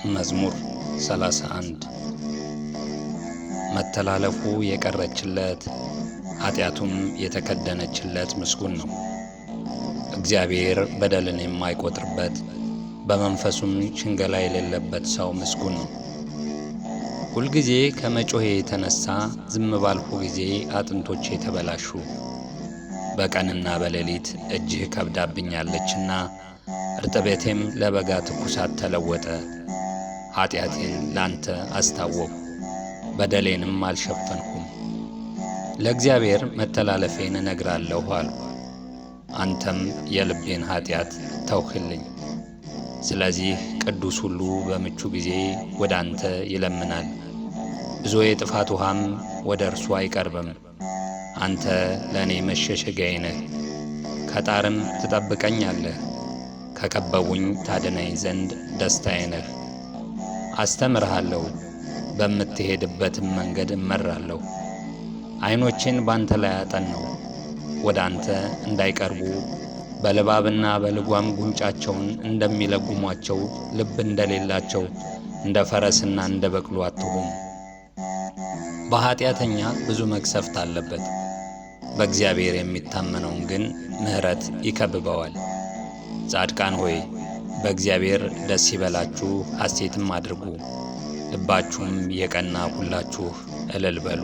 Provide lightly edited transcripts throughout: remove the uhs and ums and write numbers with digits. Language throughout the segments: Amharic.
መዝሙር 31 መተላለፉ የቀረችለት ኃጢአቱም የተከደነችለት ምስጉን ነው። እግዚአብሔር በደልን የማይቆጥርበት በመንፈሱም ሽንገላ የሌለበት ሰው ምስጉን ነው። ሁልጊዜ ከመጮሄ የተነሳ ዝም ባልሁ ጊዜ አጥንቶቼ ተበላሹ። በቀንና በሌሊት እጅህ ከብዳብኛለችና እርጥበቴም ለበጋ ትኩሳት ተለወጠ። ኃጢአቴን ላንተ አስታወቅሁ፣ በደሌንም አልሸፈንሁም። ለእግዚአብሔር መተላለፌን እነግራለሁ አልሁ፣ አንተም የልቤን ኃጢአት ተውህልኝ። ስለዚህ ቅዱስ ሁሉ በምቹ ጊዜ ወደ አንተ ይለምናል፣ ብዙ የጥፋት ውሃም ወደ እርሱ አይቀርብም። አንተ ለእኔ መሸሸጊያዬ ነህ፣ ከጣርም ትጠብቀኛለህ። ከከበቡኝ ታድነኝ ዘንድ ደስታዬ ነህ። አስተምርሃለሁ፣ በምትሄድበትም መንገድ እመራለሁ። ዓይኖቼን ባንተ ላይ አጠናሁ፣ ወደ አንተ እንዳይቀርቡ በልባብና በልጓም ጉንጫቸውን እንደሚለጉሟቸው ልብ እንደሌላቸው እንደ ፈረስና እንደ በቅሎ አትሁን። በኃጢአተኛ ብዙ መቅሰፍት አለበት፣ በእግዚአብሔር የሚታመነውን ግን ምሕረት ይከብበዋል። ጻድቃን ሆይ በእግዚአብሔር ደስ ይበላችሁ፣ ሐሴትም አድርጉ፣ ልባችሁም የቀና ሁላችሁ እልል በሉ።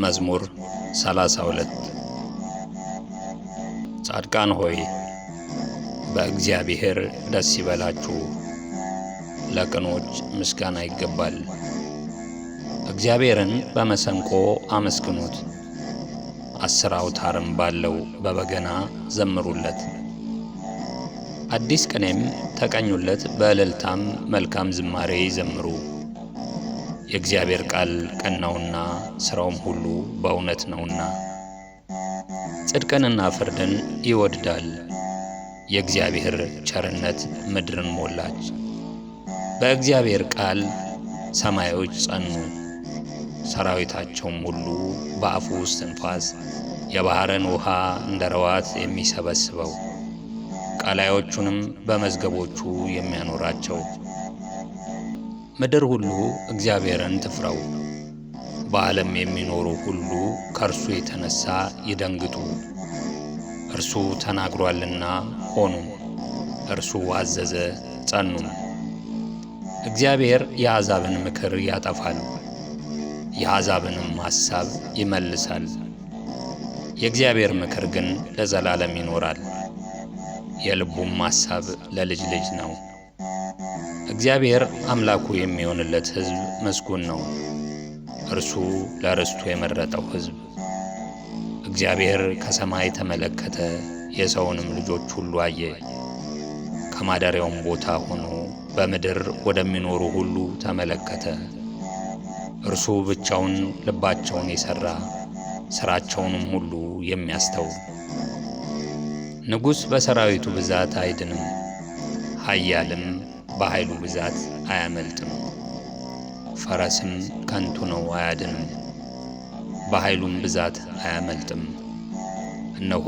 መዝሙር 32 ጻድቃን ሆይ በእግዚአብሔር ደስ ይበላችሁ፣ ለቅኖች ምስጋና ይገባል። እግዚአብሔርን በመሰንቆ አመስግኑት፣ 10 አውታርም ባለው በበገና ዘምሩለት። አዲስ ቅኔም ተቀኙለት፣ በእልልታም መልካም ዝማሬ ይዘምሩ። የእግዚአብሔር ቃል ቅን ነውና ሥራውም ሁሉ በእውነት ነውና። ጽድቅንና ፍርድን ይወድዳል። የእግዚአብሔር ቸርነት ምድርን ሞላች። በእግዚአብሔር ቃል ሰማዮች ጸኑ፣ ሰራዊታቸውም ሁሉ በአፉ እስትንፋስ፣ የባሕርን ውሃ እንደ ረዋት የሚሰበስበው፣ ቃላዮቹንም በመዝገቦቹ የሚያኖራቸው። ምድር ሁሉ እግዚአብሔርን ትፍራው፣ በዓለም የሚኖሩ ሁሉ ከእርሱ የተነሣ ይደንግጡ። እርሱ ተናግሯልና ሆኑም፣ እርሱ አዘዘ ጸኑም። እግዚአብሔር የአሕዛብን ምክር ያጠፋል፣ የአሕዛብንም ሐሳብ ይመልሳል። የእግዚአብሔር ምክር ግን ለዘላለም ይኖራል፣ የልቡም ሐሳብ ለልጅ ልጅ ነው። እግዚአብሔር አምላኩ የሚሆንለት ሕዝብ ምስጉን ነው፣ እርሱ ለርስቱ የመረጠው ሕዝብ። እግዚአብሔር ከሰማይ ተመለከተ፣ የሰውንም ልጆች ሁሉ አየ። ከማደሪያውም ቦታ ሆኖ በምድር ወደሚኖሩ ሁሉ ተመለከተ። እርሱ ብቻውን ልባቸውን የሠራ ሥራቸውንም ሁሉ የሚያስተውል። ንጉሥ በሰራዊቱ ብዛት አይድንም፣ ኃያልም በኃይሉ ብዛት አያመልጥም። ፈረስም ከንቱ ነው አያድንም፣ በኃይሉም ብዛት አያመልጥም። እነሆ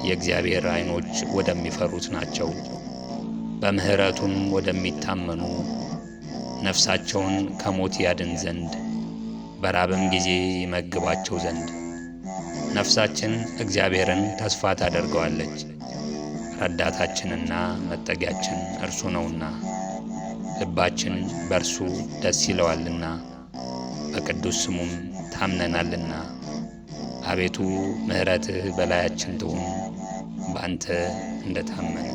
የእግዚአብሔር ዓይኖች ወደሚፈሩት ናቸው፣ በምሕረቱም ወደሚታመኑ፣ ነፍሳቸውን ከሞት ያድን ዘንድ በራብም ጊዜ ይመግባቸው ዘንድ። ነፍሳችን እግዚአብሔርን ተስፋ ታደርገዋለች፣ ረዳታችንና መጠጊያችን እርሱ ነውና። ልባችን በእርሱ ደስ ይለዋልና፣ በቅዱስ ስሙም ታምነናልና። አቤቱ ምሕረትህ በላያችን ትሁን፣ በአንተ እንደ ታመን።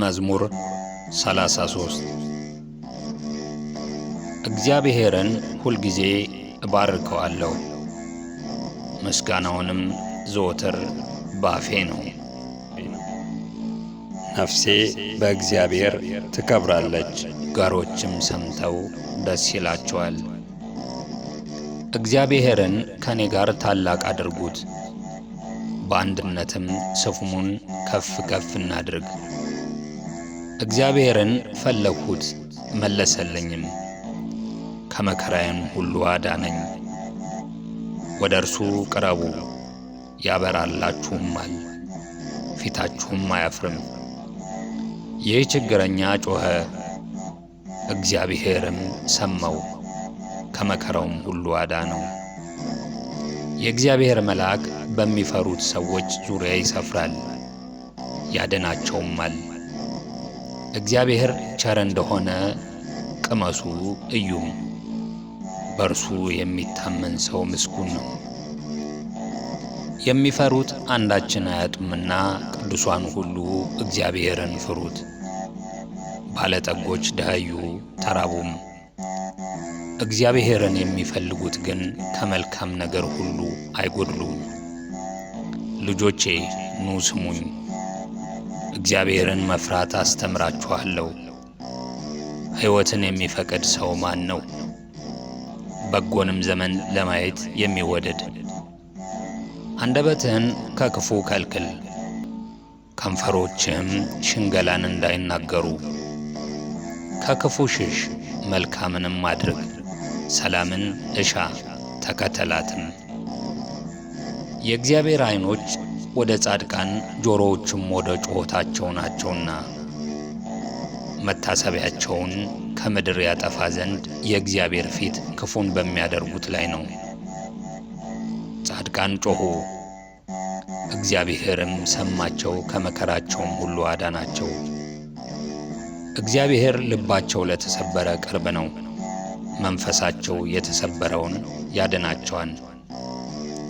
መዝሙር 33 እግዚአብሔርን ሁልጊዜ እባርከዋለሁ፣ ምስጋናውንም ዘወትር ባፌ ነው። ነፍሴ በእግዚአብሔር ትከብራለች፣ ጋሮችም ሰምተው ደስ ይላቸዋል። እግዚአብሔርን ከእኔ ጋር ታላቅ አድርጉት፣ በአንድነትም ስሙን ከፍ ከፍ እናድርግ። እግዚአብሔርን ፈለግሁት መለሰልኝም፣ ከመከራዬም ሁሉ አዳነኝ። ወደ እርሱ ቅረቡ ያበራላችሁማል፣ ፊታችሁም አያፍርም። ይህ ችግረኛ ጮኸ፣ እግዚአብሔርም ሰማው፣ ከመከራውም ሁሉ አዳነው። የእግዚአብሔር መልአክ በሚፈሩት ሰዎች ዙሪያ ይሰፍራል፣ ያድናቸውማል። እግዚአብሔር ቸር እንደሆነ ቅመሱ እዩም፣ በእርሱ የሚታመን ሰው ምስጉን ነው። የሚፈሩት አንዳችን አያጡምና ቅዱሳን ሁሉ እግዚአብሔርን ፍሩት። ባለጠጎች ደኸዩ ተራቡም፣ እግዚአብሔርን የሚፈልጉት ግን ከመልካም ነገር ሁሉ አይጎድሉም። ልጆቼ ኑ ስሙኝ፣ እግዚአብሔርን መፍራት አስተምራችኋለሁ። ሕይወትን የሚፈቅድ ሰው ማን ነው? በጎንም ዘመን ለማየት የሚወደድ። አንደበትህን ከክፉ ከልክል፣ ከንፈሮችህም ሽንገላን እንዳይናገሩ። ከክፉ ሽሽ፣ መልካምንም አድርግ፣ ሰላምን እሻ ተከተላትም። የእግዚአብሔር ዓይኖች ወደ ጻድቃን ጆሮዎችም ወደ ጩኸታቸው ናቸውና መታሰቢያቸውን ከምድር ያጠፋ ዘንድ የእግዚአብሔር ፊት ክፉን በሚያደርጉት ላይ ነው። ጻድቃን ጮኹ፣ እግዚአብሔርም ሰማቸው፣ ከመከራቸውም ሁሉ አዳናቸው። እግዚአብሔር ልባቸው ለተሰበረ ቅርብ ነው፣ መንፈሳቸው የተሰበረውን ያድናቸዋል።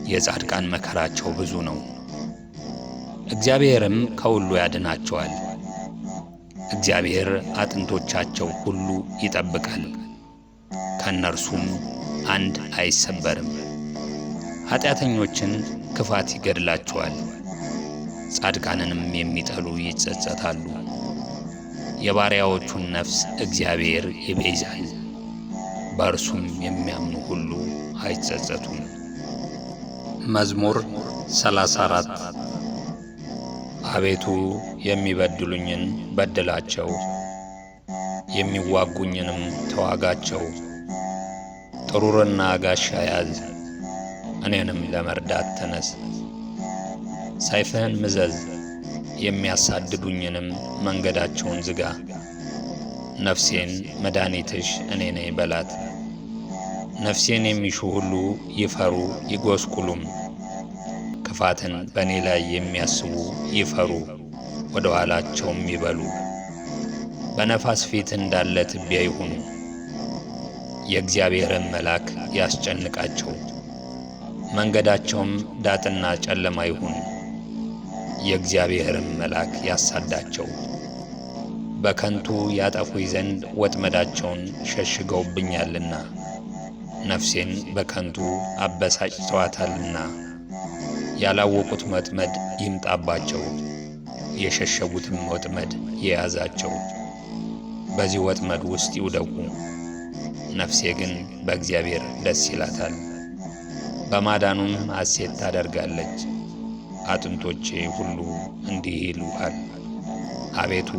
የጻድቃን መከራቸው ብዙ ነው፣ እግዚአብሔርም ከሁሉ ያድናቸዋል። እግዚአብሔር አጥንቶቻቸው ሁሉ ይጠብቃል፣ ከእነርሱም አንድ አይሰበርም። ኃጢአተኞችን ክፋት ይገድላቸዋል፣ ጻድቃንንም የሚጠሉ ይጸጸታሉ። የባሪያዎቹን ነፍስ እግዚአብሔር ይቤዣል፣ በእርሱም የሚያምኑ ሁሉ አይጸጸቱም። መዝሙር 34 አቤቱ የሚበድሉኝን በድላቸው፣ የሚዋጉኝንም ተዋጋቸው። ጥሩርና ጋሻ ያዝ፣ እኔንም ለመርዳት ተነስ። ሰይፍህን ምዘዝ፣ የሚያሳድዱኝንም መንገዳቸውን ዝጋ። ነፍሴን መድኃኒትሽ እኔ ነኝ በላት። ነፍሴን የሚሹ ሁሉ ይፈሩ ይጐስቁሉም። ክፋትን በእኔ ላይ የሚያስቡ ይፈሩ፣ ወደ ኋላቸውም ይበሉ። በነፋስ ፊት እንዳለ ትቢያ ይሁኑ። የእግዚአብሔርን መልአክ ያስጨንቃቸው፣ መንገዳቸውም ዳጥና ጨለማ ይሁን። የእግዚአብሔርን መልአክ ያሳዳቸው፣ በከንቱ ያጠፉኝ ዘንድ ወጥመዳቸውን ሸሽገውብኛልና፣ ነፍሴን በከንቱ አበሳጭተዋታልና። ያላወቁት ወጥመድ ይምጣባቸው፣ የሸሸጉትም ወጥመድ የያዛቸው። በዚህ ወጥመድ ውስጥ ይውደቁ። ነፍሴ ግን በእግዚአብሔር ደስ ይላታል፣ በማዳኑም ሐሴት ታደርጋለች። አጥንቶቼ ሁሉ እንዲህ ይሉሃል፣ አቤቱ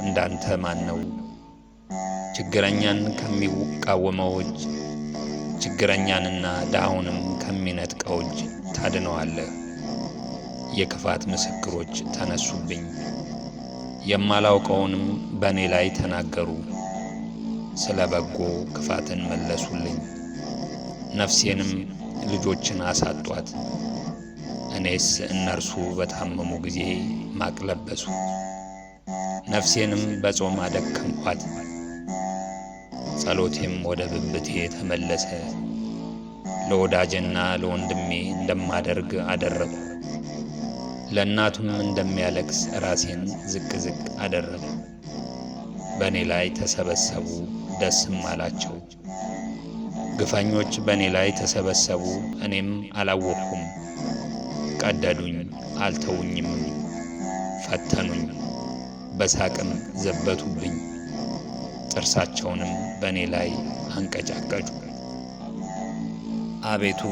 እንዳንተ ማን ነው? ችግረኛን ከሚቃወመው እጅ፣ ችግረኛንና ድሃውንም ከሚነጥቀው እጅ ታድነዋለህ። የክፋት ምስክሮች ተነሱብኝ፣ የማላውቀውንም በእኔ ላይ ተናገሩ። ስለ በጎ ክፋትን መለሱልኝ፣ ነፍሴንም ልጆችን አሳጧት። እኔስ እነርሱ በታመሙ ጊዜ ማቅ ለበሱ፣ ነፍሴንም በጾም አደከምኳት። ጸሎቴም ወደ ብብቴ ተመለሰ፣ ለወዳጄና ለወንድሜ እንደማደርግ አደረግሁ። ለእናቱም እንደሚያለቅስ ራሴን ዝቅ ዝቅ አደረግሁ። በእኔ ላይ ተሰበሰቡ ደስም አላቸው። ግፈኞች በእኔ ላይ ተሰበሰቡ፣ እኔም አላወቅሁም። ቀደዱኝ አልተውኝም፣ ፈተኑኝ፣ በሳቅም ዘበቱብኝ። ጥርሳቸውንም በእኔ ላይ አንቀጫቀጩ። አቤቱ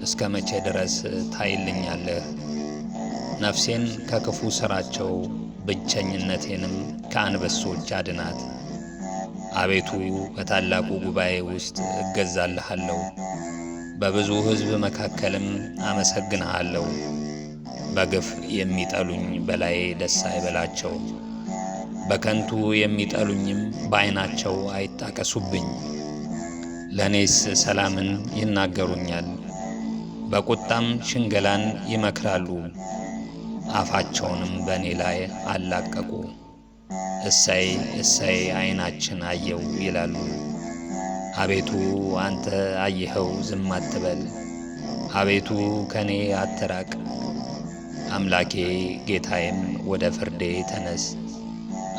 እስከ መቼ ድረስ ታይልኛለህ? ነፍሴን ከክፉ ሥራቸው ብቸኝነቴንም ከአንበሶች አድናት። አቤቱ በታላቁ ጉባኤ ውስጥ እገዛልሃለሁ፣ በብዙ ሕዝብ መካከልም አመሰግንሃለሁ። በግፍ የሚጠሉኝ በላዬ ደስ አይበላቸው፣ በከንቱ የሚጠሉኝም በዓይናቸው አይጣቀሱብኝ። ለእኔስ ሰላምን ይናገሩኛል፣ በቁጣም ሽንገላን ይመክራሉ። አፋቸውንም በእኔ ላይ አላቀቁ። እሰይ እሰይ ዓይናችን አየው ይላሉ። አቤቱ አንተ አየኸው ዝም አትበል፣ አቤቱ ከኔ አትራቅ። አምላኬ ጌታዬም ወደ ፍርዴ ተነስ፣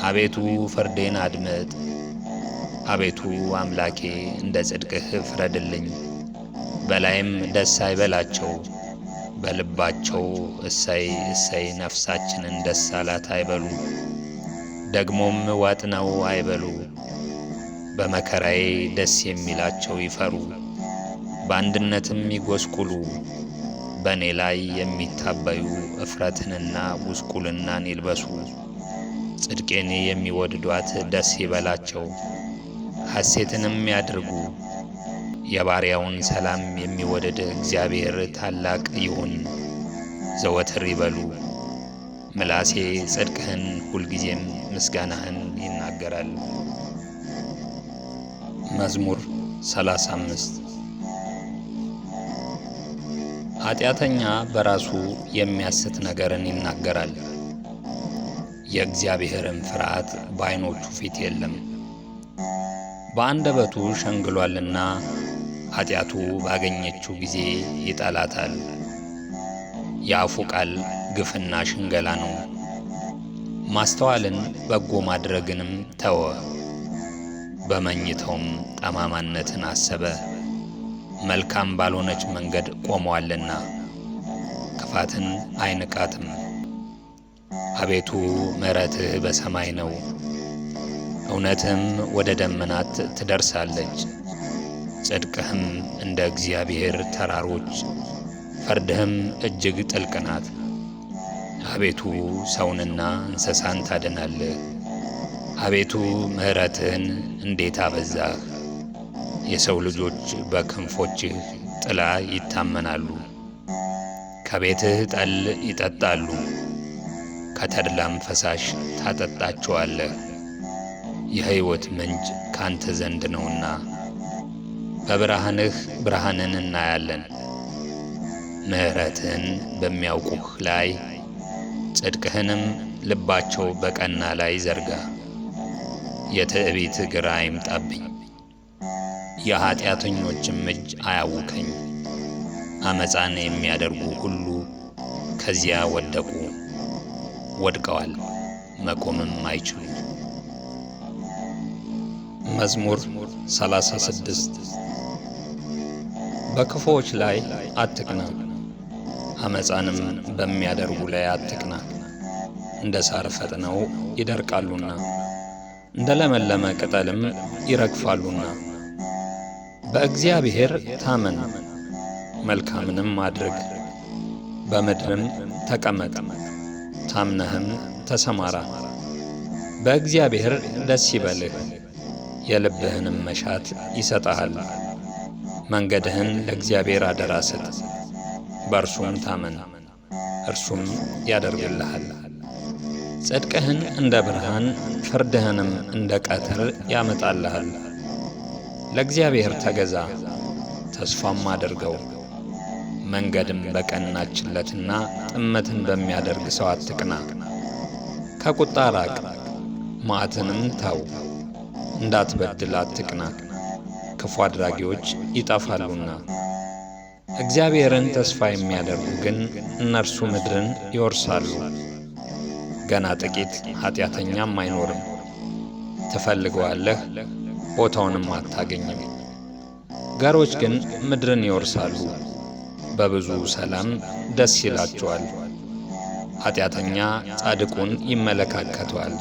አቤቱ ፍርዴን አድምጥ። አቤቱ አምላኬ እንደ ጽድቅህ ፍረድልኝ። በላይም ደስ አይበላቸው፣ በልባቸው እሰይ እሰይ ነፍሳችንን ደስ አላት አይበሉ። ደግሞም ዋጥነው አይበሉ። በመከራዬ ደስ የሚላቸው ይፈሩ፣ በአንድነትም ይጐስቁሉ። በእኔ ላይ የሚታበዩ እፍረትንና ጉስቁልናን ይልበሱ። ጽድቄን የሚወድዷት ደስ ይበላቸው፣ ሐሴትንም ያድርጉ። የባሪያውን ሰላም የሚወድድ እግዚአብሔር ታላቅ ይሁን ዘወትር ይበሉ። ምላሴ ጽድቅህን ሁልጊዜም ምስጋናህን ይናገራል። መዝሙር 35 ኃጢአተኛ በራሱ የሚያስት ነገርን ይናገራል፣ የእግዚአብሔርም ፍርሃት በዓይኖቹ ፊት የለም። በአንደበቱ ሸንግሏልና ኃጢአቱ ባገኘችው ጊዜ ይጠላታል። የአፉ ቃል ግፍና ሽንገላ ነው። ማስተዋልን በጎ ማድረግንም ተወ። በመኝታውም ጠማማነትን አሰበ። መልካም ባልሆነች መንገድ ቆመዋልና ክፋትን አይንቃትም። አቤቱ ምሕረትህ በሰማይ ነው፣ እውነትህም ወደ ደመናት ትደርሳለች። ጽድቅህም እንደ እግዚአብሔር ተራሮች፣ ፍርድህም እጅግ ጥልቅ ናት። አቤቱ ሰውንና እንስሳን ታድናለህ። አቤቱ ምሕረትህን እንዴት አበዛህ! የሰው ልጆች በክንፎችህ ጥላ ይታመናሉ። ከቤትህ ጠል ይጠጣሉ፣ ከተድላም ፈሳሽ ታጠጣቸዋለህ። የሕይወት ምንጭ ካንተ ዘንድ ነውና በብርሃንህ ብርሃንን እናያለን። ምሕረትህን በሚያውቁህ ላይ ጽድቅህንም ልባቸው በቀና ላይ ዘርጋ። የትዕቢት እግር አይምጣብኝ፣ የኀጢአተኞችም እጅ አያውከኝ። ዓመፃን የሚያደርጉ ሁሉ ከዚያ ወደቁ፣ ወድቀዋል፣ መቆምም አይችሉም። መዝሙር 36 በክፉዎች ላይ አትቅና፣ ዓመፃንም በሚያደርጉ ላይ አትቅና። እንደ ሳር ፈጥነው ይደርቃሉና እንደ ለመለመ ቅጠልም ይረግፋሉና። በእግዚአብሔር ታመን፣ መልካምንም አድርግ፣ በምድርም ተቀመጥ፣ ታምነህም ተሰማራ። በእግዚአብሔር ደስ ይበልህ፣ የልብህንም መሻት ይሰጥሃል። መንገድህን ለእግዚአብሔር አደራ ስጥ፣ በእርሱም ታመን፣ እርሱም ያደርግልሃል። ጽድቅህን እንደ ብርሃን ፍርድህንም እንደ ቀትር ያመጣልሃል። ለእግዚአብሔር ተገዛ፣ ተስፋም አድርገው። መንገድም በቀናችለትና ጥመትን በሚያደርግ ሰው አትቅና። ከቁጣ ራቅ፣ መዓትንም ተው፣ እንዳትበድል አትቅና። ክፉ አድራጊዎች ይጠፋሉና። እግዚአብሔርን ተስፋ የሚያደርጉ ግን እነርሱ ምድርን ይወርሳሉ። ገና ጥቂት ኀጢአተኛም አይኖርም። ትፈልገዋለህ፣ ቦታውንም አታገኝም። ገሮች ግን ምድርን ይወርሳሉ፣ በብዙ ሰላም ደስ ይላቸዋል። ኀጢአተኛ ጻድቁን ይመለካከተዋል፣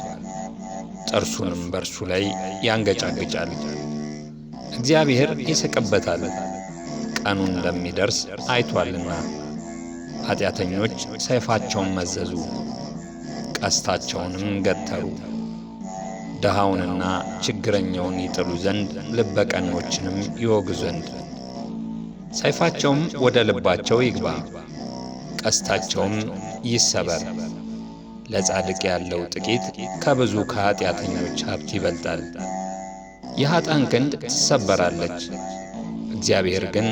ጥርሱንም በእርሱ ላይ ያንገጫግጫል። እግዚአብሔር ይስቅበታል፣ ቀኑ እንደሚደርስ አይቶአልና። ኀጢአተኞች ሰይፋቸውን መዘዙ፣ ቀስታቸውንም ገተሩ። ድሃውንና ችግረኛውን ይጥሉ ዘንድ ልበ ቀኖችንም ይወጉ ዘንድ። ሰይፋቸውም ወደ ልባቸው ይግባ፣ ቀስታቸውም ይሰበር። ለጻድቅ ያለው ጥቂት ከብዙ ከኃጢአተኞች ሀብት ይበልጣል። የኃጥአን ክንድ ትሰበራለች፣ እግዚአብሔር ግን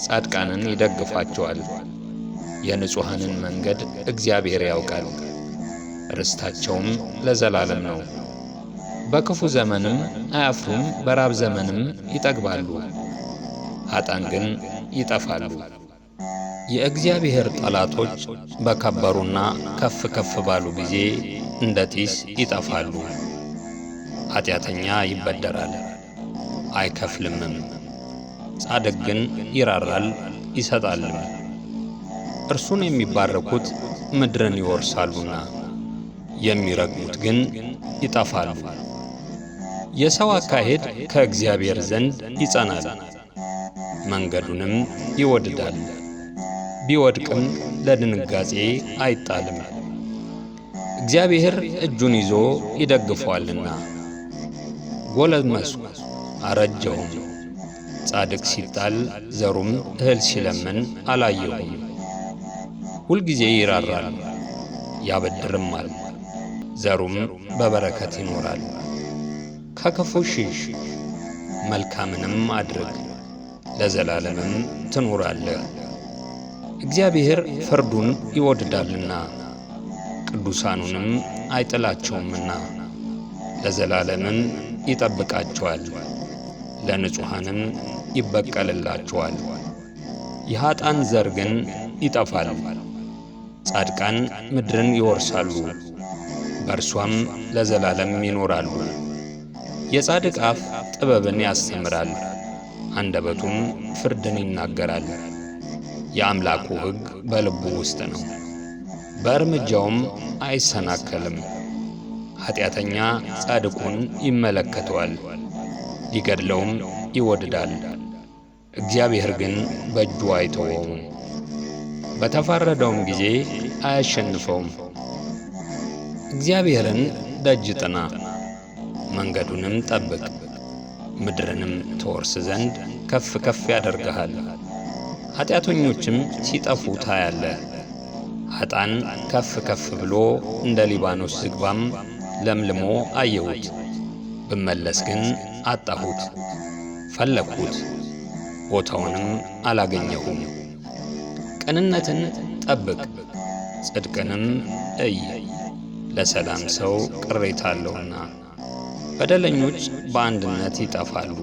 ጻድቃንን ይደግፋቸዋል። የንጹሐንን መንገድ እግዚአብሔር ያውቃል፣ ርስታቸውም ለዘላለም ነው። በክፉ ዘመንም አያፍሩም፣ በራብ ዘመንም ይጠግባሉ። ኃጥአን ግን ይጠፋሉ። የእግዚአብሔር ጠላቶች በከበሩና ከፍ ከፍ ባሉ ጊዜ እንደ ጢስ ይጠፋሉ። ኃጢአተኛ ይበደራል አይከፍልምም፣ ጻድቅ ግን ይራራል ይሰጣልም። እርሱን የሚባረኩት ምድርን ይወርሳሉና የሚረግሙት ግን ይጠፋሉ። የሰው አካሄድ ከእግዚአብሔር ዘንድ ይጸናል፣ መንገዱንም ይወድዳል። ቢወድቅም ለድንጋጼ አይጣልም፣ እግዚአብሔር እጁን ይዞ ይደግፈዋልና። ጎለመስኩ አረጀሁም፣ ጻድቅ ሲጣል ዘሩም እህል ሲለምን አላየሁም። ሁልጊዜ ይራራል ያበድርማል፣ ዘሩም በበረከት ይኖራል። ከክፉ ሽሽ፣ መልካምንም አድርግ፣ ለዘላለምም ትኖራለህ። እግዚአብሔር ፍርዱን ይወድዳልና ቅዱሳኑንም አይጥላቸውምና ለዘላለምም ይጠብቃቸዋል፣ ለንጹሐንም ይበቀልላቸዋል። የኃጥአን ዘር ግን ይጠፋል፣ ጻድቃን ምድርን ይወርሳሉ፣ በእርሷም ለዘላለም ይኖራሉ። የጻድቅ አፍ ጥበብን ያስተምራል፣ አንደበቱም ፍርድን ይናገራል። የአምላኩ ሕግ በልቡ ውስጥ ነው፣ በእርምጃውም አይሰናከልም። ኃጢአተኛ ጻድቁን ይመለከተዋል፣ ሊገድለውም ይወድዳል። እግዚአብሔር ግን በእጁ አይተወውም፣ በተፋረደውም ጊዜ አያሸንፈውም። እግዚአብሔርን ደጅ ጥና፣ መንገዱንም ጠብቅ፣ ምድርንም ትወርስ ዘንድ ከፍ ከፍ ያደርግሃል። ኃጢአተኞችም ሲጠፉ ታያለህ። ኃጥአን ከፍ ከፍ ብሎ እንደ ሊባኖስ ዝግባም ለምልሞ አየሁት። ብመለስ ግን አጣሁት፣ ፈለግሁት፣ ቦታውንም አላገኘሁም። ቅንነትን ጠብቅ፣ ጽድቅንም እይ፣ ለሰላም ሰው ቅሬታ አለውና። በደለኞች በአንድነት ይጠፋሉ፣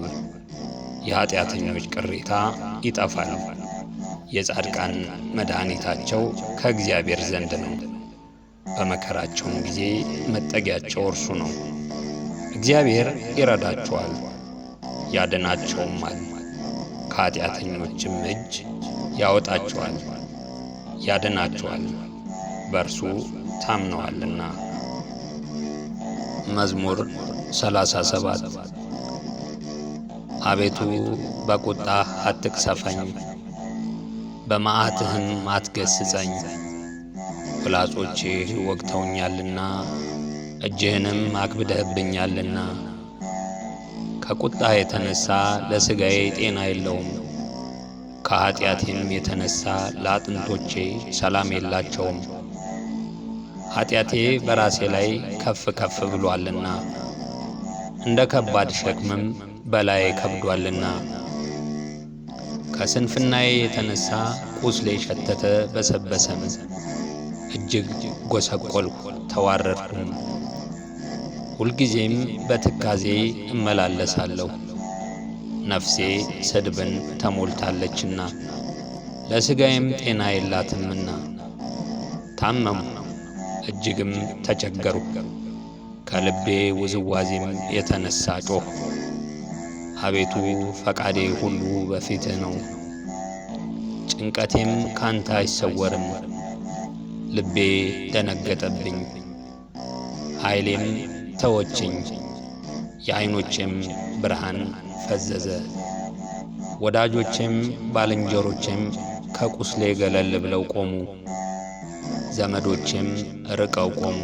የኃጢአተኞች ቅሬታ ይጠፋል። የጻድቃን መድኃኒታቸው ከእግዚአብሔር ዘንድ ነው፣ በመከራቸውም ጊዜ መጠጊያቸው እርሱ ነው። እግዚአብሔር ይረዳቸዋል ያድናቸውማል፣ ከኃጢአተኞችም እጅ ያወጣቸዋል ያድናቸዋል፣ በእርሱ ታምነዋልና። መዝሙር 37 አቤቱ በቁጣህ አትቅሰፈኝ፣ በመዓትህም አትገሥጸኝ። ፍላጾችህ ወግተውኛልና እጅህንም አክብደህብኛልና። ከቁጣህ የተነሣ ለሥጋዬ ጤና የለውም፣ ከኀጢአቴም የተነሣ ለአጥንቶቼ ሰላም የላቸውም። ኀጢአቴ በራሴ ላይ ከፍ ከፍ ብሎአልና እንደ ከባድ ሸክምም በላዬ ከብዶአልና። ከስንፍናዬ የተነሣ ቁስሌ ሸተተ በሰበሰም፣ እጅግ ጐሰቈልሁ ተዋረድሁም። ሁልጊዜም በትካዜ እመላለሳለሁ፣ ነፍሴ ስድብን ተሞልታለችና ለሥጋዬም ጤና የላትምና። ታመምሁ እጅግም ተቸገርሁ፣ ከልቤ ውዝዋዜም የተነሣ ጮኽሁ። አቤቱ ፈቃዴ ሁሉ በፊትህ ነው፣ ጭንቀቴም ካንተ አይሰወርም። ልቤ ደነገጠብኝ፣ ኃይሌም ተወችኝ፣ የዐይኖቼም ብርሃን ፈዘዘ። ወዳጆቼም ባልንጀሮቼም ከቁስሌ ገለል ብለው ቆሙ፣ ዘመዶቼም ርቀው ቆሙ።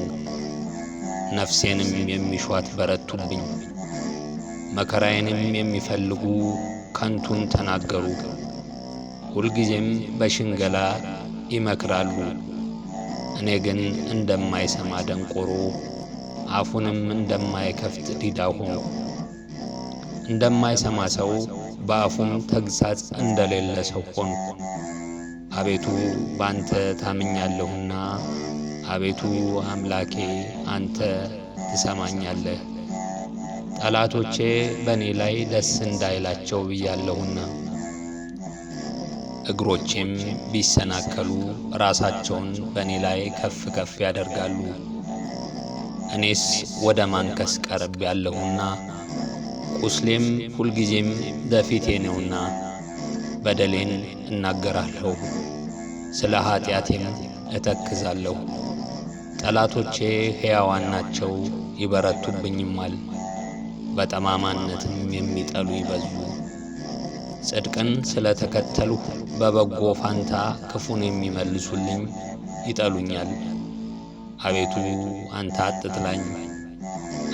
ነፍሴንም የሚሿት በረቱብኝ፣ መከራዬንም የሚፈልጉ ከንቱን ተናገሩ። ሁልጊዜም በሽንገላ ይመክራሉ፣ እኔ ግን እንደማይሰማ ደንቆሮ አፉንም እንደማይከፍት ዲዳ ሆንኩ። እንደማይሰማ ሰው በአፉም ተግሣጽ እንደሌለ ሰው ሆንኩ። አቤቱ ባንተ ታምኛለሁና፣ አቤቱ አምላኬ አንተ ትሰማኛለህ። ጠላቶቼ በእኔ ላይ ደስ እንዳይላቸው ብያለሁና፣ እግሮቼም ቢሰናከሉ ራሳቸውን በእኔ ላይ ከፍ ከፍ ያደርጋሉ። እኔስ ወደ ማንከስ ቀርቤአለሁና፣ ቁስሌም ሁልጊዜም በፊቴ ነውና፣ በደሌን እናገራለሁ፣ ስለ ኀጢአቴም እተክዛለሁ። ጠላቶቼ ሕያዋን ናቸው ይበረቱብኝማል፣ በጠማማነትም የሚጠሉ ይበዙ። ጽድቅን ስለ ተከተልሁ በበጎ ፋንታ ክፉን የሚመልሱልኝ ይጠሉኛል። አቤቱ አንተ አትጥላኝ፣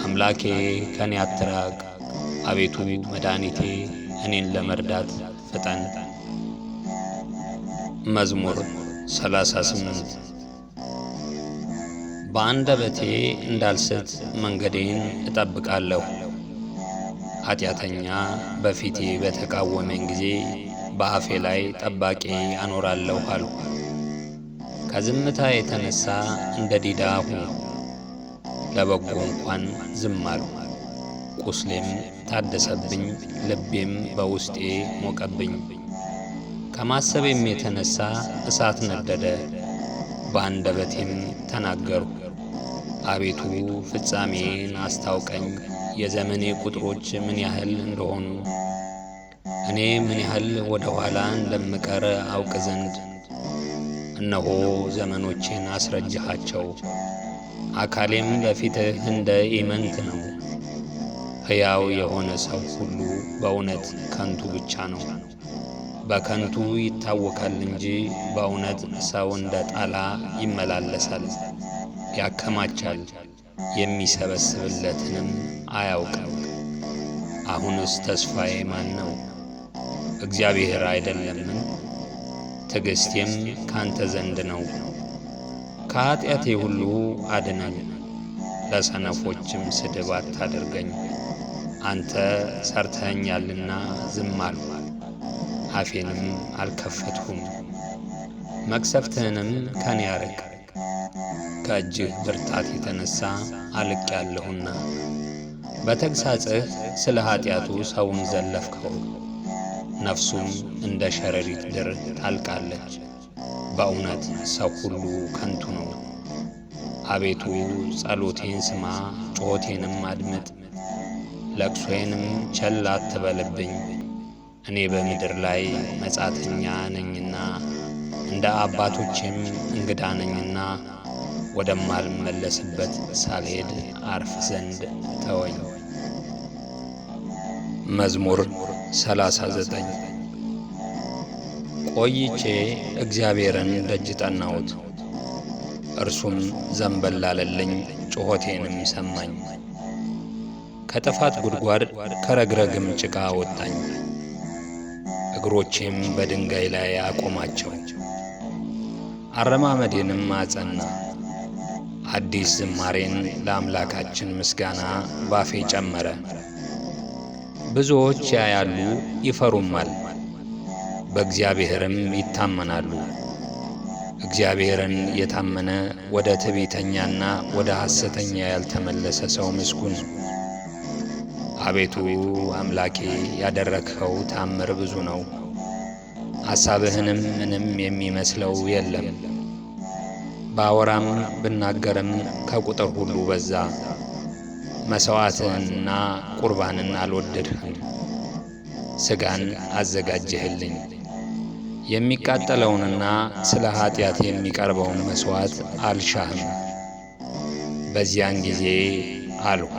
አምላኬ ከኔ አትራቅ። አቤቱ መድኃኒቴ እኔን ለመርዳት ፍጠን። መዝሙር 38 በአንደበቴ እንዳልስት መንገዴን እጠብቃለሁ። ኃጢአተኛ በፊቴ በተቃወመኝ ጊዜ በአፌ ላይ ጠባቂ አኖራለሁ አልሁ። ከዝምታ የተነሣ እንደ ዲዳ ሆንሁ፣ ለበጎ እንኳን ዝም አልሁ። ቁስሌም ታደሰብኝ፣ ልቤም በውስጤ ሞቀብኝ። ከማሰቤም የተነሣ እሳት ነደደ፣ በአንደበቴም ተናገርሁ። አቤቱ ፍጻሜን አስታውቀኝ፣ የዘመኔ ቁጥሮች ምን ያህል እንደሆኑ እኔ ምን ያህል ወደ ኋላ እንደምቀር አውቅ ዘንድ። እነሆ ዘመኖቼን አስረጅሃቸው፣ አካሌም በፊትህ እንደ ኢምንት ነው። ሕያው የሆነ ሰው ሁሉ በእውነት ከንቱ ብቻ ነው። በከንቱ ይታወካል እንጂ በእውነት ሰው እንደ ጣላ ይመላለሳል። ያከማቻል የሚሰበስብለትንም አያውቅም። አሁንስ ተስፋዬ ማን ነው? እግዚአብሔር አይደለምን? ትዕግሥቴም ካንተ ዘንድ ነው። ከኀጢአቴ ሁሉ አድነኝ፣ ለሰነፎችም ስድብ አታድርገኝ። አንተ ሠርተኸኛልና ዝም አልሁ፣ አፌንም አልከፈትሁም። መቅሰፍትህንም ከኔ አርቅ፣ ከእጅህ ብርታት የተነሣ አልቄአለሁና። በተግሣጽህ ስለ ኀጢአቱ ሰውን ዘለፍከው፣ ነፍሱም እንደ ሸረሪት ድር ታልቃለች። በእውነት ሰው ሁሉ ከንቱ ነው። አቤቱ ጸሎቴን ስማ፣ ጩኸቴንም አድምጥ፣ ለቅሶዬንም ቸል አትበልብኝ። እኔ በምድር ላይ መጻተኛ ነኝና እንደ አባቶቼም እንግዳ ነኝና ወደማልመለስበት ሳልሄድ አርፍ ዘንድ ተወኝ። መዝሙር 39 ቆይቼ እግዚአብሔርን ደጅ ጠናሁት፣ እርሱም ዘንበል አለልኝ፣ ጩኸቴንም ሰማኝ። ከጥፋት ጉድጓድ ከረግረግም ጭቃ አወጣኝ፣ እግሮቼም በድንጋይ ላይ አቆማቸው። አረማመዴንም አጸና፣ አዲስ ዝማሬን ለአምላካችን ምስጋና ባፌ ጨመረ። ብዙዎች ያያሉ ይፈሩማል፣ በእግዚአብሔርም ይታመናሉ። እግዚአብሔርን የታመነ ወደ ትዕቢተኛና ወደ ሐሰተኛ ያልተመለሰ ሰው ምስጉን ነው። አቤቱ አምላኬ ያደረግኸው ታምር ብዙ ነው፣ ሐሳብህንም ምንም የሚመስለው የለም። ባወራም ብናገርም ከቁጥር ሁሉ በዛ። መሥዋዕትህንና ቁርባንን አልወደድህም፣ ሥጋን አዘጋጀህልኝ። የሚቃጠለውንና ስለ ኀጢአት የሚቀርበውን መሥዋዕት አልሻህም። በዚያን ጊዜ አልሁ፣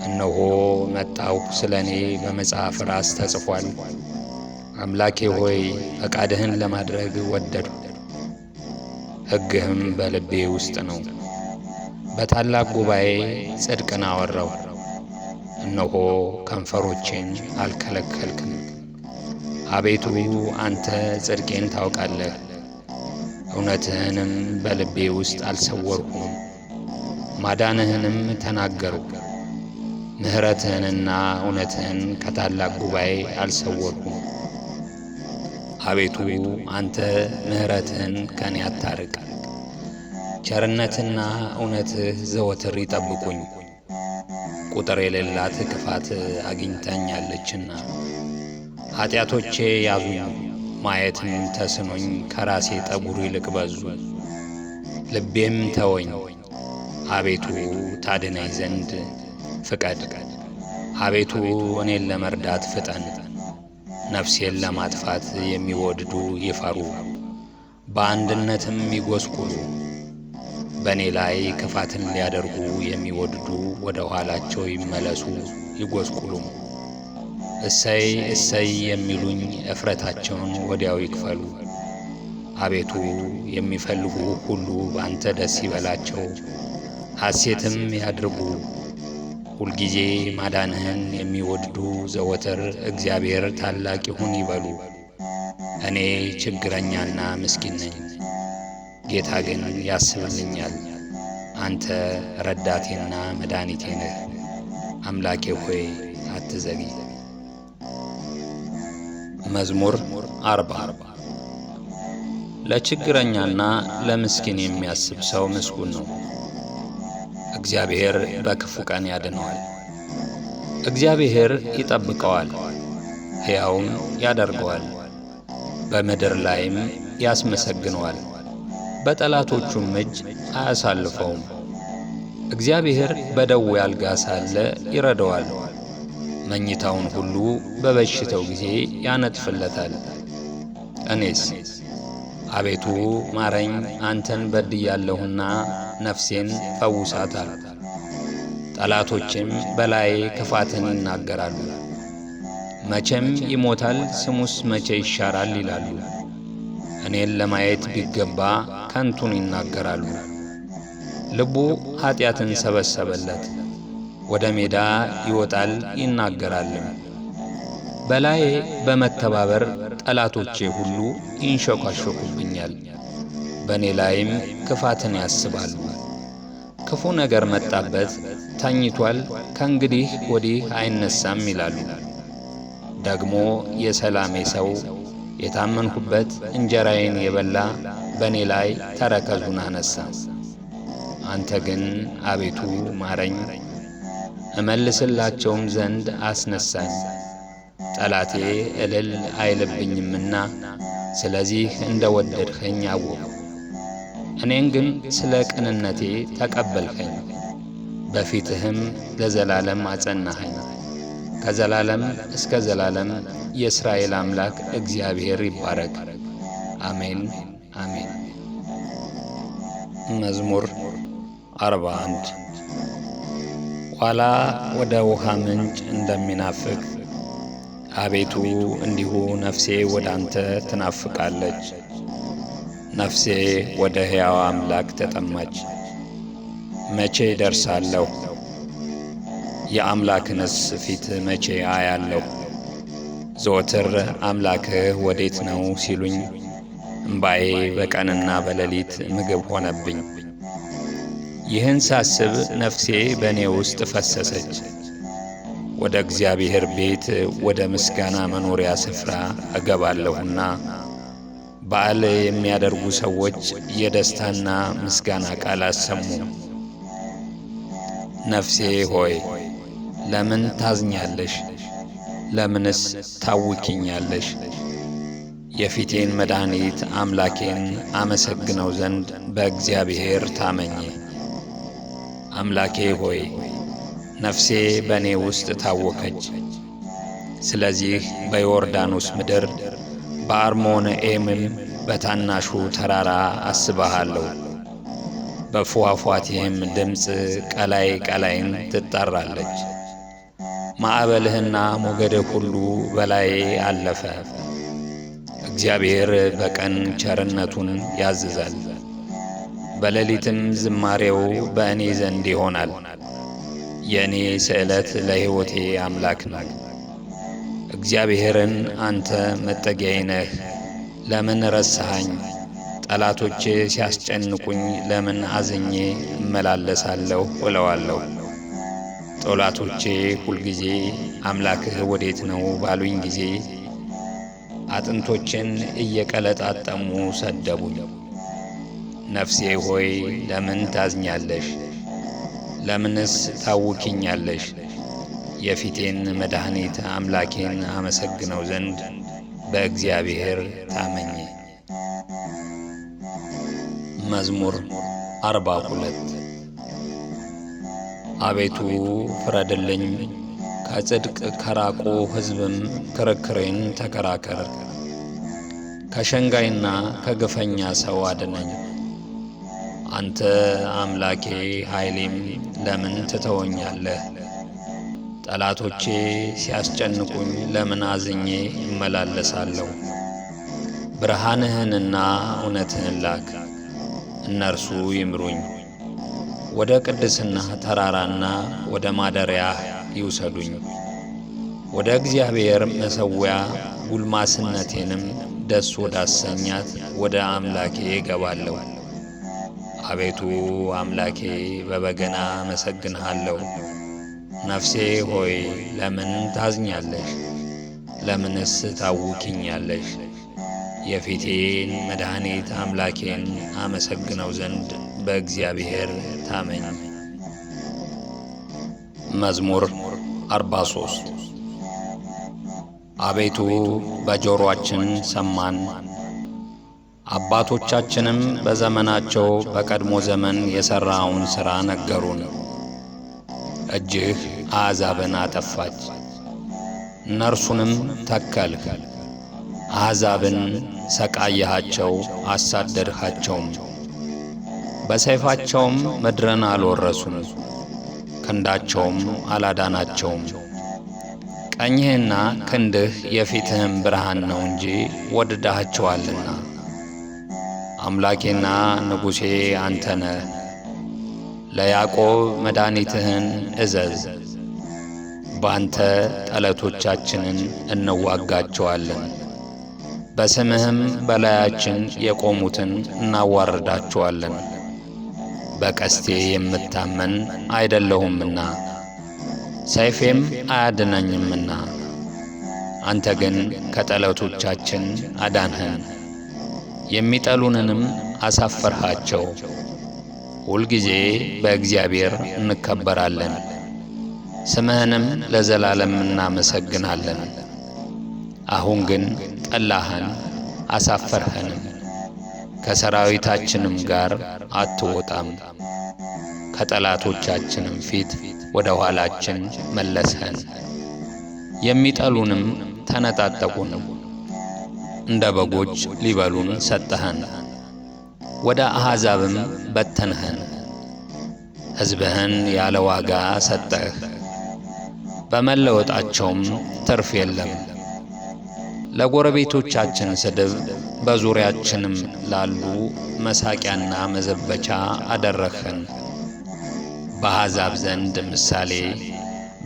እነሆ መጣሁ፣ ስለ እኔ በመጽሐፍ ራስ ተጽፏል። አምላኬ ሆይ ፈቃድህን ለማድረግ ወደድሁ፣ ሕግህም በልቤ ውስጥ ነው። በታላቅ ጉባኤ ጽድቅን አወራሁ፣ እነሆ ከንፈሮቼን አልከለከልክም። አቤቱ አንተ ጽድቄን ታውቃለህ፣ እውነትህንም በልቤ ውስጥ አልሰወርኩም። ማዳንህንም ተናገርሁ። ምሕረትህንና እውነትህን ከታላቅ ጉባኤ አልሰወርኩም። አቤቱ አንተ ምሕረትህን ከኔ አታርቅ። ቸርነትና እውነትህ ዘወትር ይጠብቁኝ። ቁጥር የሌላት ክፋት አግኝታኛለችና ኃጢአቶቼ ያዙኝ። ማየትም ተስኖኝ ከራሴ ጠጉር ይልቅ በዙ። ልቤም ተወኝ። አቤቱ ታድነኝ ዘንድ ፍቀድ። አቤቱ እኔን ለመርዳት ፍጠን። ነፍሴን ለማጥፋት የሚወድዱ ይፈሩ፣ በአንድነትም ይጐስቁሉ። በእኔ ላይ ክፋትን ሊያደርጉ የሚወድዱ ወደ ኋላቸው ይመለሱ ይጐስቁሉም። እሰይ እሰይ የሚሉኝ እፍረታቸውን ወዲያው ይክፈሉ። አቤቱ የሚፈልጉ ሁሉ በአንተ ደስ ይበላቸው፣ ሐሴትም ያድርጉ። ሁልጊዜ ማዳንህን የሚወድዱ ዘወትር እግዚአብሔር ታላቅ ይሁን ይበሉ። እኔ ችግረኛና ምስኪን ነኝ፣ ጌታ ግን ያስብልኛል። አንተ ረዳቴና መድኃኒቴ ነህ። አምላኬ ሆይ አትዘግይ። መዝሙር 40 ለችግረኛና ለምስኪን የሚያስብ ሰው ምስጉን ነው። እግዚአብሔር በክፉ ቀን ያድነዋል። እግዚአብሔር ይጠብቀዋል፣ ሕያውም ያደርገዋል፣ በምድር ላይም ያስመሰግነዋል፣ በጠላቶቹም እጅ አያሳልፈውም። እግዚአብሔር በደዌ አልጋ ሳለ ይረዳዋል፣ መኝታውን ሁሉ በበሽታው ጊዜ ያነጥፍለታል። እኔስ አቤቱ ማረኝ፣ አንተን በድያለሁና ነፍሴን ፈውሳታል። ጠላቶችም በላዬ ክፋትን ይናገራሉ። መቼም ይሞታል፣ ስሙስ መቼ ይሻራል ይላሉ። እኔን ለማየት ቢገባ ከንቱን ይናገራሉ። ልቡ ኀጢአትን ሰበሰበለት፣ ወደ ሜዳ ይወጣል ይናገራልም። በላዬ በመተባበር ጠላቶቼ ሁሉ ይንሸኳሸኩብኛል፣ በእኔ ላይም ክፋትን ያስባሉ። ክፉ ነገር መጣበት፣ ተኝቷል፣ ከእንግዲህ ወዲህ አይነሳም ይላሉ። ደግሞ የሰላሜ ሰው የታመንሁበት እንጀራዬን የበላ በእኔ ላይ ተረከዙን አነሣ። አንተ ግን አቤቱ ማረኝ፣ እመልስላቸውም ዘንድ አስነሳኝ። ጠላቴ እልል አይልብኝምና ስለዚህ እንደ ወደድኸኝ አወቅሁ። እኔን ግን ስለ ቅንነቴ ተቀበልኸኝ፣ በፊትህም ለዘላለም አጸናኸኝ። ከዘላለም እስከ ዘላለም የእስራኤል አምላክ እግዚአብሔር ይባረክ። አሜን አሜን። መዝሙር 41 ዋላ ወደ ውሃ ምንጭ እንደሚናፍቅ አቤቱ እንዲሁ ነፍሴ ወደ አንተ ትናፍቃለች። ነፍሴ ወደ ሕያው አምላክ ተጠማች። መቼ ደርሳለሁ? የአምላክንስ ፊት መቼ አያለሁ? ዘወትር አምላክህ ወዴት ነው ሲሉኝ፣ እምባዬ በቀንና በሌሊት ምግብ ሆነብኝ። ይህን ሳስብ ነፍሴ በእኔ ውስጥ ፈሰሰች። ወደ እግዚአብሔር ቤት ወደ ምስጋና መኖሪያ ስፍራ እገባለሁና በዓል የሚያደርጉ ሰዎች የደስታና ምስጋና ቃል አሰሙ። ነፍሴ ሆይ ለምን ታዝኛለሽ? ለምንስ ታውኪኛለሽ? የፊቴን መድኃኒት አምላኬን አመሰግነው ዘንድ በእግዚአብሔር ታመኘ። አምላኬ ሆይ ነፍሴ በእኔ ውስጥ ታወከች። ስለዚህ በዮርዳኖስ ምድር በአርሞንዔምም በታናሹ ተራራ አስብሃለሁ። በፏፏቴህም ድምፅ ቀላይ ቀላይን ትጣራለች። ማዕበልህና ሞገድህ ሁሉ በላዬ አለፈ። እግዚአብሔር በቀን ቸርነቱን ያዝዛል፣ በሌሊትም ዝማሬው በእኔ ዘንድ ይሆናል። የእኔ ስእለት ለሕይወቴ አምላክ ነው። እግዚአብሔርን አንተ መጠጊያዬ ነህ፣ ለምን ረሳኸኝ? ጠላቶቼ ሲያስጨንቁኝ ለምን አዝኜ እመላለሳለሁ እለዋለሁ። ጠላቶቼ ሁልጊዜ አምላክህ ወዴት ነው ባሉኝ ጊዜ አጥንቶችን እየቀለጣጠሙ ሰደቡኝ። ነፍሴ ሆይ ለምን ታዝኛለሽ? ለምንስ ታውኪኛለሽ? የፊቴን መድኃኒት አምላኬን አመሰግነው ዘንድ በእግዚአብሔር ታመኝ። መዝሙር 42 አቤቱ ፍረድልኝ፣ ከጽድቅ ከራቁ ሕዝብም ክርክሬን ተከራከር። ከሸንጋይና ከግፈኛ ሰው አድነኝ። አንተ አምላኬ ኃይሌም ለምን ትተወኛለህ? ጠላቶቼ ሲያስጨንቁኝ ለምን አዝኜ እመላለሳለሁ? ብርሃንህንና እውነትህን ላክ፣ እነርሱ ይምሩኝ። ወደ ቅድስና ተራራና ወደ ማደሪያህ ይውሰዱኝ። ወደ እግዚአብሔር መሠዊያ ጉልማስነቴንም ደስ ወዳሰኛት ወደ አምላኬ እገባለሁ። አቤቱ አምላኬ በበገና አመሰግንሃለሁ። ነፍሴ ሆይ ለምን ታዝኛለሽ? ለምንስ ታውኪኛለሽ? የፊቴን መድኃኒት አምላኬን አመሰግነው ዘንድ በእግዚአብሔር ታመኝ። መዝሙር 43 አቤቱ በጆሮአችን ሰማን፣ አባቶቻችንም በዘመናቸው በቀድሞ ዘመን የሠራውን ሥራ ነገሩን። እጅህ አሕዛብን አጠፋች፣ እነርሱንም ተከልህ። አሕዛብን ሰቃየሃቸው፣ አሳደድሃቸውም። በሰይፋቸውም ምድርን አልወረሱም፣ ክንዳቸውም አላዳናቸውም። ቀኝህና ክንድህ የፊትህም ብርሃን ነው እንጂ ወድዳሃቸዋልና። አምላኬና ንጉሴ አንተ ነህ። ለያዕቆብ መድኃኒትህን እዘዝ። ባንተ ጠላቶቻችንን እንዋጋቸዋለን። በስምህም በላያችን የቆሙትን እናዋርዳቸዋለን። በቀስቴ የምታመን አይደለሁምና ሰይፌም አያድነኝምና፣ አንተ ግን ከጠላቶቻችን አዳንኸን፣ የሚጠሉንንም አሳፈርሃቸው። ሁልጊዜ በእግዚአብሔር እንከበራለን፣ ስምህንም ለዘላለም እናመሰግናለን። አሁን ግን ጠላኸን፣ አሳፈርኸንም፣ ከሰራዊታችንም ጋር አትወጣም። ከጠላቶቻችንም ፊት ወደ ኋላችን መለስኸን። የሚጠሉንም ተነጣጠቁን፣ እንደ በጎች ሊበሉን ሰጠኸን። ወደ አሕዛብም በተንኸን፣ ሕዝብህን ያለ ዋጋ ሰጠህ። በመለወጣቸውም ትርፍ የለም። ለጎረቤቶቻችን ስድብ፣ በዙሪያችንም ላሉ መሳቂያና መዘበቻ አደረግኸን። በአሕዛብ ዘንድ ምሳሌ፣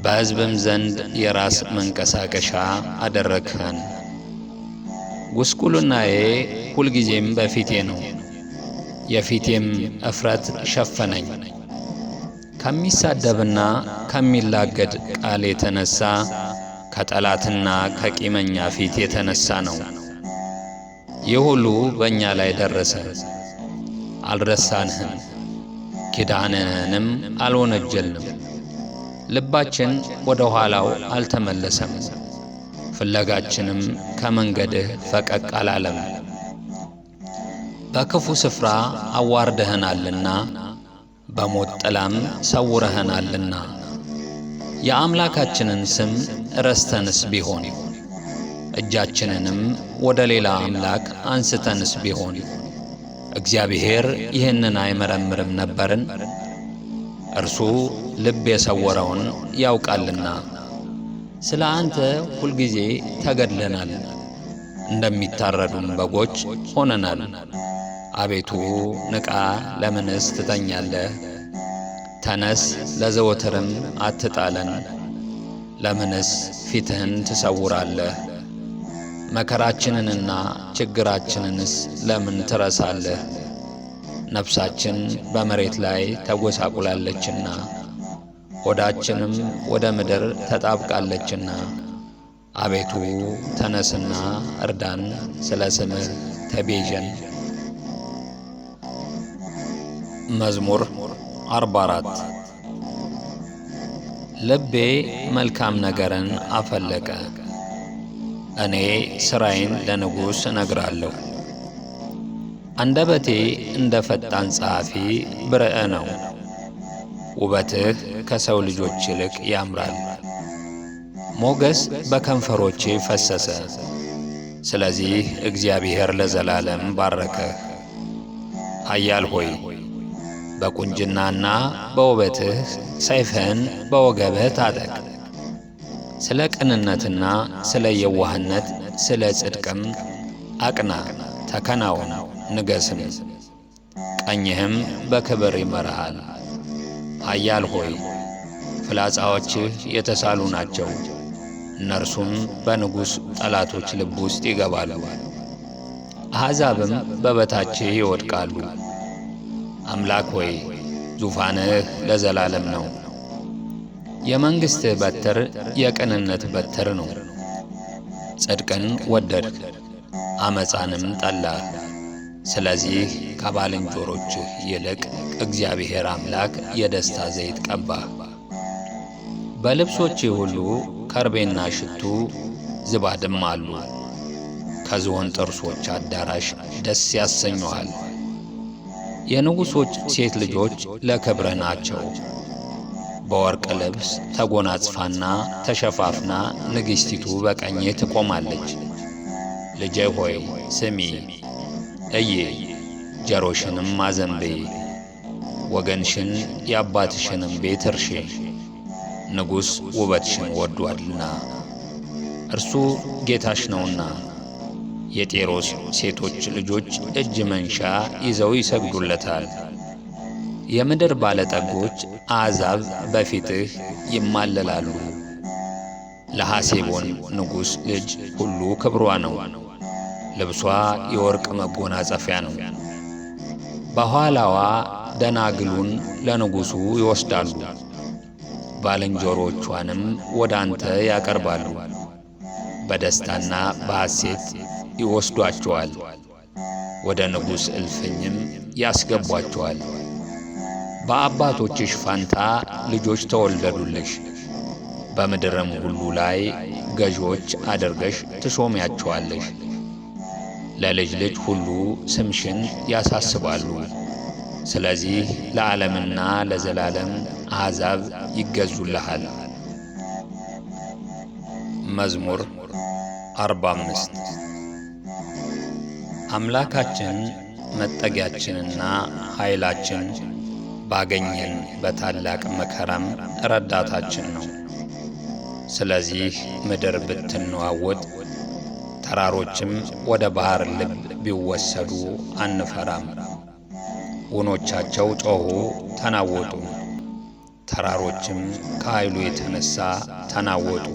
በሕዝብም ዘንድ የራስ መንቀሳቀሻ አደረግኸን። ጉስቁልናዬ ሁልጊዜም በፊቴ ነው፣ የፊቴም እፍረት ሸፈነኝ። ከሚሳደብና ከሚላገድ ቃል የተነሣ ከጠላትና ከቂመኛ ፊት የተነሣ ነው። ይህ ሁሉ በእኛ ላይ ደረሰ። አልረሳንህም፣ ኪዳንህንም አልወነጀልንም። ልባችን ወደ ኋላው አልተመለሰም፣ ፍለጋችንም ከመንገድህ ፈቀቅ አላለም። በክፉ ስፍራ አዋርደኸናልና በሞት ጥላም ሰውረኸናልና። የአምላካችንን ስም ረስተንስ ቢሆን እጃችንንም ወደ ሌላ አምላክ አንስተንስ ቢሆን እግዚአብሔር ይህንን አይመረምርም ነበርን? እርሱ ልብ የሰወረውን ያውቃልና። ስለ አንተ ሁልጊዜ ተገድለናል፣ እንደሚታረዱም በጎች ሆነናል። አቤቱ ንቃ፣ ለምንስ ትተኛለህ? ተነስ፣ ለዘወትርም አትጣለን። ለምንስ ፊትህን ትሰውራለህ? መከራችንንና ችግራችንንስ ለምን ትረሳለህ? ነፍሳችን በመሬት ላይ ተጎሳቁላለችና ሆዳችንም ወደ ምድር ተጣብቃለችና አቤቱ ተነስና እርዳን፣ ስለ ስምህ ተቤዠን። መዝሙር 44 ልቤ መልካም ነገርን አፈለቀ። እኔ ሥራዬን ለንጉሥ እነግራለሁ። አንደበቴ እንደ ፈጣን ጸሐፊ ብርዕ ነው። ውበትህ ከሰው ልጆች ይልቅ ያምራል። ሞገስ በከንፈሮቼ ፈሰሰ። ስለዚህ እግዚአብሔር ለዘላለም ባረከህ። ኃያል ሆይ በቁንጅናና በውበትህ ሰይፍህን በወገብህ ታጠቅ። ስለ ቅንነትና ስለ የዋህነት ስለ ጽድቅም አቅና፣ ተከናወን፣ ንገስም። ቀኝህም በክብር ይመራሃል። ኃያል ሆይ ፍላጻዎችህ የተሳሉ ናቸው፣ እነርሱም በንጉሥ ጠላቶች ልብ ውስጥ ይገባሉ። አሕዛብም በበታችህ ይወድቃሉ። አምላክ ሆይ ዙፋንህ ለዘላለም ነው። የመንግሥትህ በትር የቅንነት በትር ነው። ጽድቅን ወደድህ፣ ዓመፃንም ጠላህ። ስለዚህ ከባልንጀሮችህ ይልቅ እግዚአብሔር አምላክ የደስታ ዘይት ቀባህ። በልብሶችህ ሁሉ ከርቤና ሽቱ ዝባድም አሉ። ከዝሆን ጥርሶች አዳራሽ ደስ ያሰኙሃል። የንጉሶች ሴት ልጆች ለክብርህ ናቸው። በወርቅ ልብስ ተጎናጽፋና ተሸፋፍና ንግሥቲቱ በቀኝህ ትቆማለች። ልጄ ሆይ ስሚ፣ እይ፣ ጆሮሽንም አዘንቤ፣ ወገንሽን የአባትሽንም ቤት እርሺ። ንጉሥ ውበትሽን ወዷልና እርሱ ጌታሽ ነውና። የጤሮስ ሴቶች ልጆች እጅ መንሻ ይዘው ይሰግዱለታል። የምድር ባለጠጎች አሕዛብ በፊትህ ይማለላሉ። ለሐሴቦን ንጉሥ ልጅ ሁሉ ክብሯ ነው። ልብሷ የወርቅ መጎናጸፊያ ነው። በኋላዋ ደናግሉን ለንጉሡ ይወስዳሉ፣ ባልንጀሮቿንም ወደ አንተ ያቀርባሉ። በደስታና በሐሴት ይወስዷቸዋል፣ ወደ ንጉሥ እልፍኝም ያስገቧቸዋል። በአባቶችሽ ፋንታ ልጆች ተወለዱልሽ፣ በምድርም ሁሉ ላይ ገዦች አድርገሽ ትሾሚያቸዋለሽ። ለልጅ ልጅ ሁሉ ስምሽን ያሳስባሉ። ስለዚህ ለዓለምና ለዘላለም አሕዛብ ይገዙልሃል። መዝሙር 45 አምላካችን መጠጊያችንና ኃይላችን ባገኘን በታላቅ መከራም ረዳታችን ነው። ስለዚህ ምድር ብትነዋወጥ ተራሮችም ወደ ባሕር ልብ ቢወሰዱ አንፈራም። ውኖቻቸው ጮኹ ተናወጡ፣ ተራሮችም ከኃይሉ የተነሣ ተናወጡ።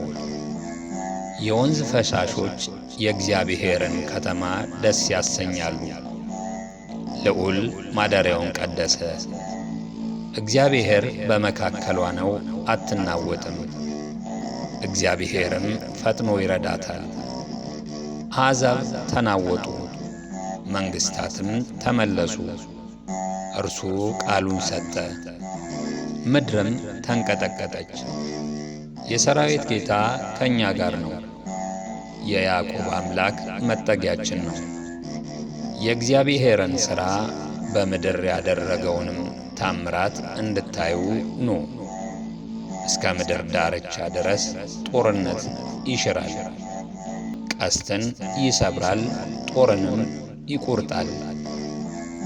የወንዝ ፈሳሾች የእግዚአብሔርን ከተማ ደስ ያሰኛሉ። ልዑል ማደሪያውን ቀደሰ። እግዚአብሔር በመካከሏ ነው፣ አትናወጥም። እግዚአብሔርም ፈጥኖ ይረዳታል። አሕዛብ ተናወጡ፣ መንግሥታትም ተመለሱ። እርሱ ቃሉን ሰጠ፣ ምድርም ተንቀጠቀጠች። የሰራዊት ጌታ ከእኛ ጋር ነው፣ የያዕቆብ አምላክ መጠጊያችን ነው። የእግዚአብሔርን ሥራ በምድር ያደረገውንም ታምራት እንድታዩ ኑ። እስከ ምድር ዳርቻ ድረስ ጦርነት ይሽራል፣ ቀስትን ይሰብራል፣ ጦርንም ይቆርጣል፣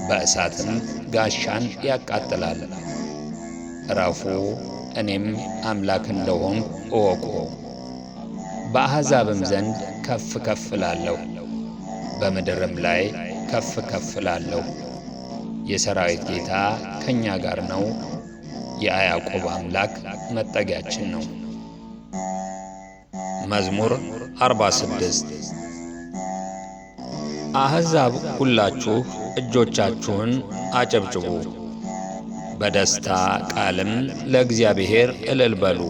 በእሳትም ጋሻን ያቃጥላል። ዕረፉ፣ እኔም አምላክ እንደሆንሁ እወቁ። በአሕዛብም ዘንድ ከፍ ከፍ እላለሁ፣ በምድርም ላይ ከፍ ከፍ እላለሁ። የሰራዊት ጌታ ከእኛ ጋር ነው፣ የያዕቆብ አምላክ መጠጊያችን ነው። መዝሙር 46 አሕዛብ ሁላችሁ እጆቻችሁን አጨብጭቡ፣ በደስታ ቃልም ለእግዚአብሔር እልል በሉ።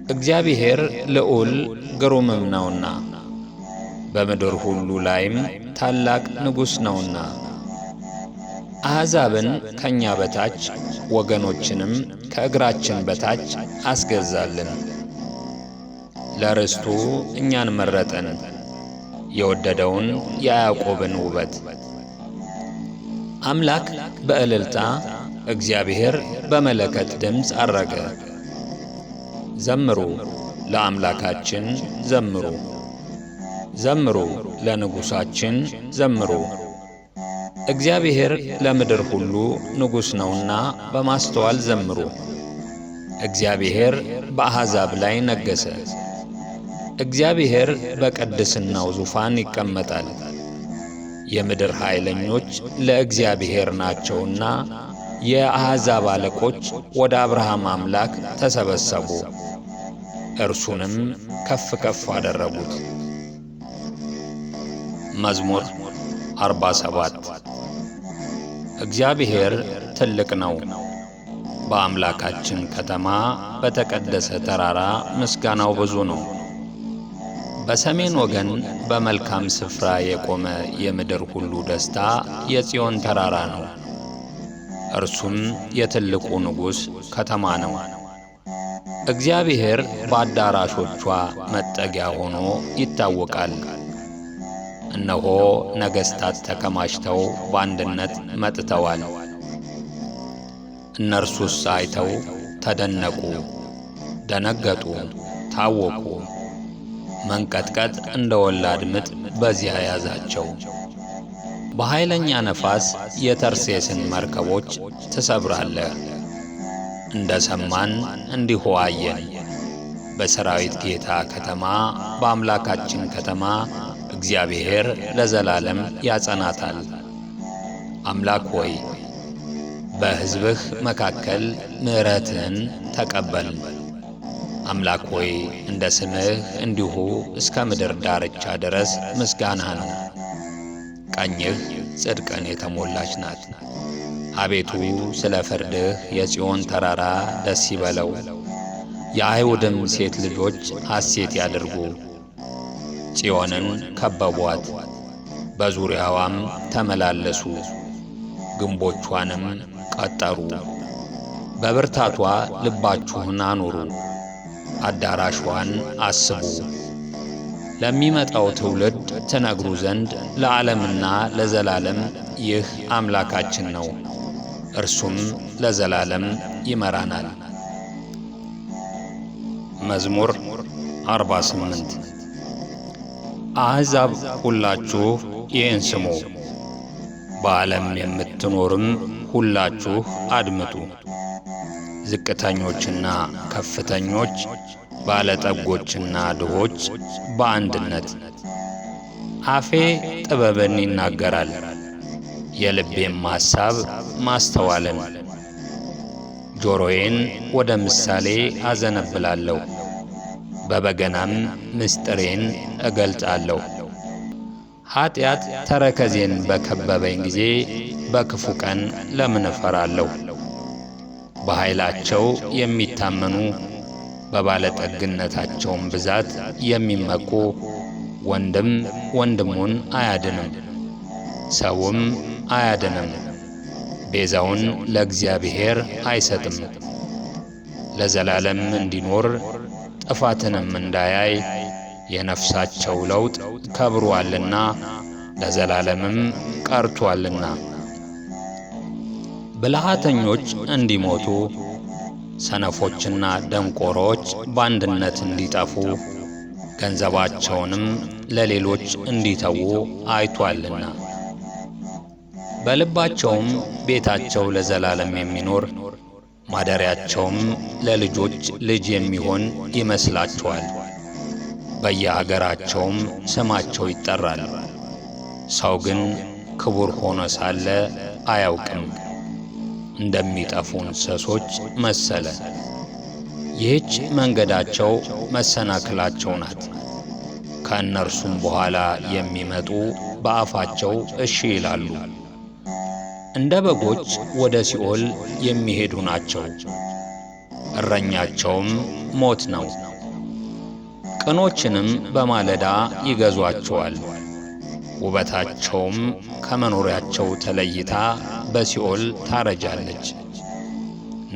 እግዚአብሔር ልዑል ግሩምም ነውና በምድር ሁሉ ላይም ታላቅ ንጉሥ ነውና። አሕዛብን ከእኛ በታች ወገኖችንም ከእግራችን በታች አስገዛልን። ለርስቱ እኛን መረጠን፣ የወደደውን የያዕቆብን ውበት። አምላክ በእልልታ እግዚአብሔር በመለከት ድምፅ ዐረገ። ዘምሩ፣ ለአምላካችን ዘምሩ፣ ዘምሩ፣ ለንጉሣችን ዘምሩ። እግዚአብሔር ለምድር ሁሉ ንጉሥ ነውና በማስተዋል ዘምሩ። እግዚአብሔር በአሕዛብ ላይ ነገሠ። እግዚአብሔር በቅድስናው ዙፋን ይቀመጣል። የምድር ኃይለኞች ለእግዚአብሔር ናቸውና የአሕዛብ አለቆች ወደ አብርሃም አምላክ ተሰበሰቡ፣ እርሱንም ከፍ ከፍ አደረጉት። መዝሙር 47 እግዚአብሔር ትልቅ ነው። በአምላካችን ከተማ በተቀደሰ ተራራ ምስጋናው ብዙ ነው። በሰሜን ወገን በመልካም ስፍራ የቆመ የምድር ሁሉ ደስታ የጽዮን ተራራ ነው። እርሱም የትልቁ ንጉሥ ከተማ ነው። እግዚአብሔር በአዳራሾቿ መጠጊያ ሆኖ ይታወቃል። እነሆ ነገሥታት ተከማችተው በአንድነት መጥተዋል። እነርሱስ አይተው ተደነቁ፣ ደነገጡ፣ ታወቁ። መንቀጥቀጥ እንደ ወላድ ምጥ በዚያ ያዛቸው። በኃይለኛ ነፋስ የተርሴስን መርከቦች ትሰብራለህ። እንደ ሰማን እንዲሁ አየን። በሠራዊት ጌታ ከተማ በአምላካችን ከተማ እግዚአብሔር ለዘላለም ያጸናታል። አምላክ ሆይ በሕዝብህ መካከል ምሕረትህን ተቀበል። አምላክ ሆይ እንደ ስምህ እንዲሁ እስከ ምድር ዳርቻ ድረስ ምስጋናህን። ቀኝህ ጽድቅን የተሞላች ናት። አቤቱ ስለ ፍርድህ የጽዮን ተራራ ደስ ይበለው፣ የአይሁድም ሴት ልጆች ሐሴት ያድርጉ። ጽዮንን ከበቧት፣ በዙሪያዋም ተመላለሱ፣ ግንቦቿንም ቀጠሩ። በብርታቷ ልባችሁን አኑሩ፣ አዳራሿን አስቡ። ለሚመጣው ትውልድ ትነግሩ ዘንድ ለዓለምና ለዘላለም ይህ አምላካችን ነው፣ እርሱም ለዘላለም ይመራናል። መዝሙር 48 አሕዛብ ሁላችሁ ይህን ስሙ፣ በዓለም የምትኖርም ሁላችሁ አድምጡ። ዝቅተኞችና ከፍተኞች፣ ባለጠጎችና ድሆች በአንድነት። አፌ ጥበብን ይናገራል፣ የልቤም ሐሳብ ማስተዋልን። ጆሮዬን ወደ ምሳሌ አዘነብላለሁ፣ በበገናም ምስጢሬን እገልጻለሁ። ኀጢአት ተረከዜን በከበበኝ ጊዜ በክፉ ቀን ለምን እፈራለሁ? በኃይላቸው የሚታመኑ በባለጠግነታቸውም ብዛት የሚመኩ ወንድም ወንድሙን አያድንም፣ ሰውም አያድንም። ቤዛውን ለእግዚአብሔር አይሰጥም። ለዘላለም እንዲኖር ጥፋትንም እንዳያይ የነፍሳቸው ለውጥ ከብሮአልና ለዘላለምም ቀርቶአልና። ብልሃተኞች እንዲሞቱ ሰነፎችና ደንቆሮች በአንድነት እንዲጠፉ ገንዘባቸውንም ለሌሎች እንዲተዉ አይቶአልና። በልባቸውም ቤታቸው ለዘላለም የሚኖር ማደሪያቸውም ለልጆች ልጅ የሚሆን ይመስላቸዋል። በየአገራቸውም ስማቸው ይጠራል። ሰው ግን ክቡር ሆኖ ሳለ አያውቅም፣ እንደሚጠፉ እንስሶች መሰለ። ይህች መንገዳቸው መሰናክላቸው ናት። ከእነርሱም በኋላ የሚመጡ በአፋቸው እሺ ይላሉ። እንደ በጎች ወደ ሲኦል የሚሄዱ ናቸው፣ እረኛቸውም ሞት ነው። ቅኖችንም በማለዳ ይገዟቸዋል፣ ውበታቸውም ከመኖሪያቸው ተለይታ በሲኦል ታረጃለች።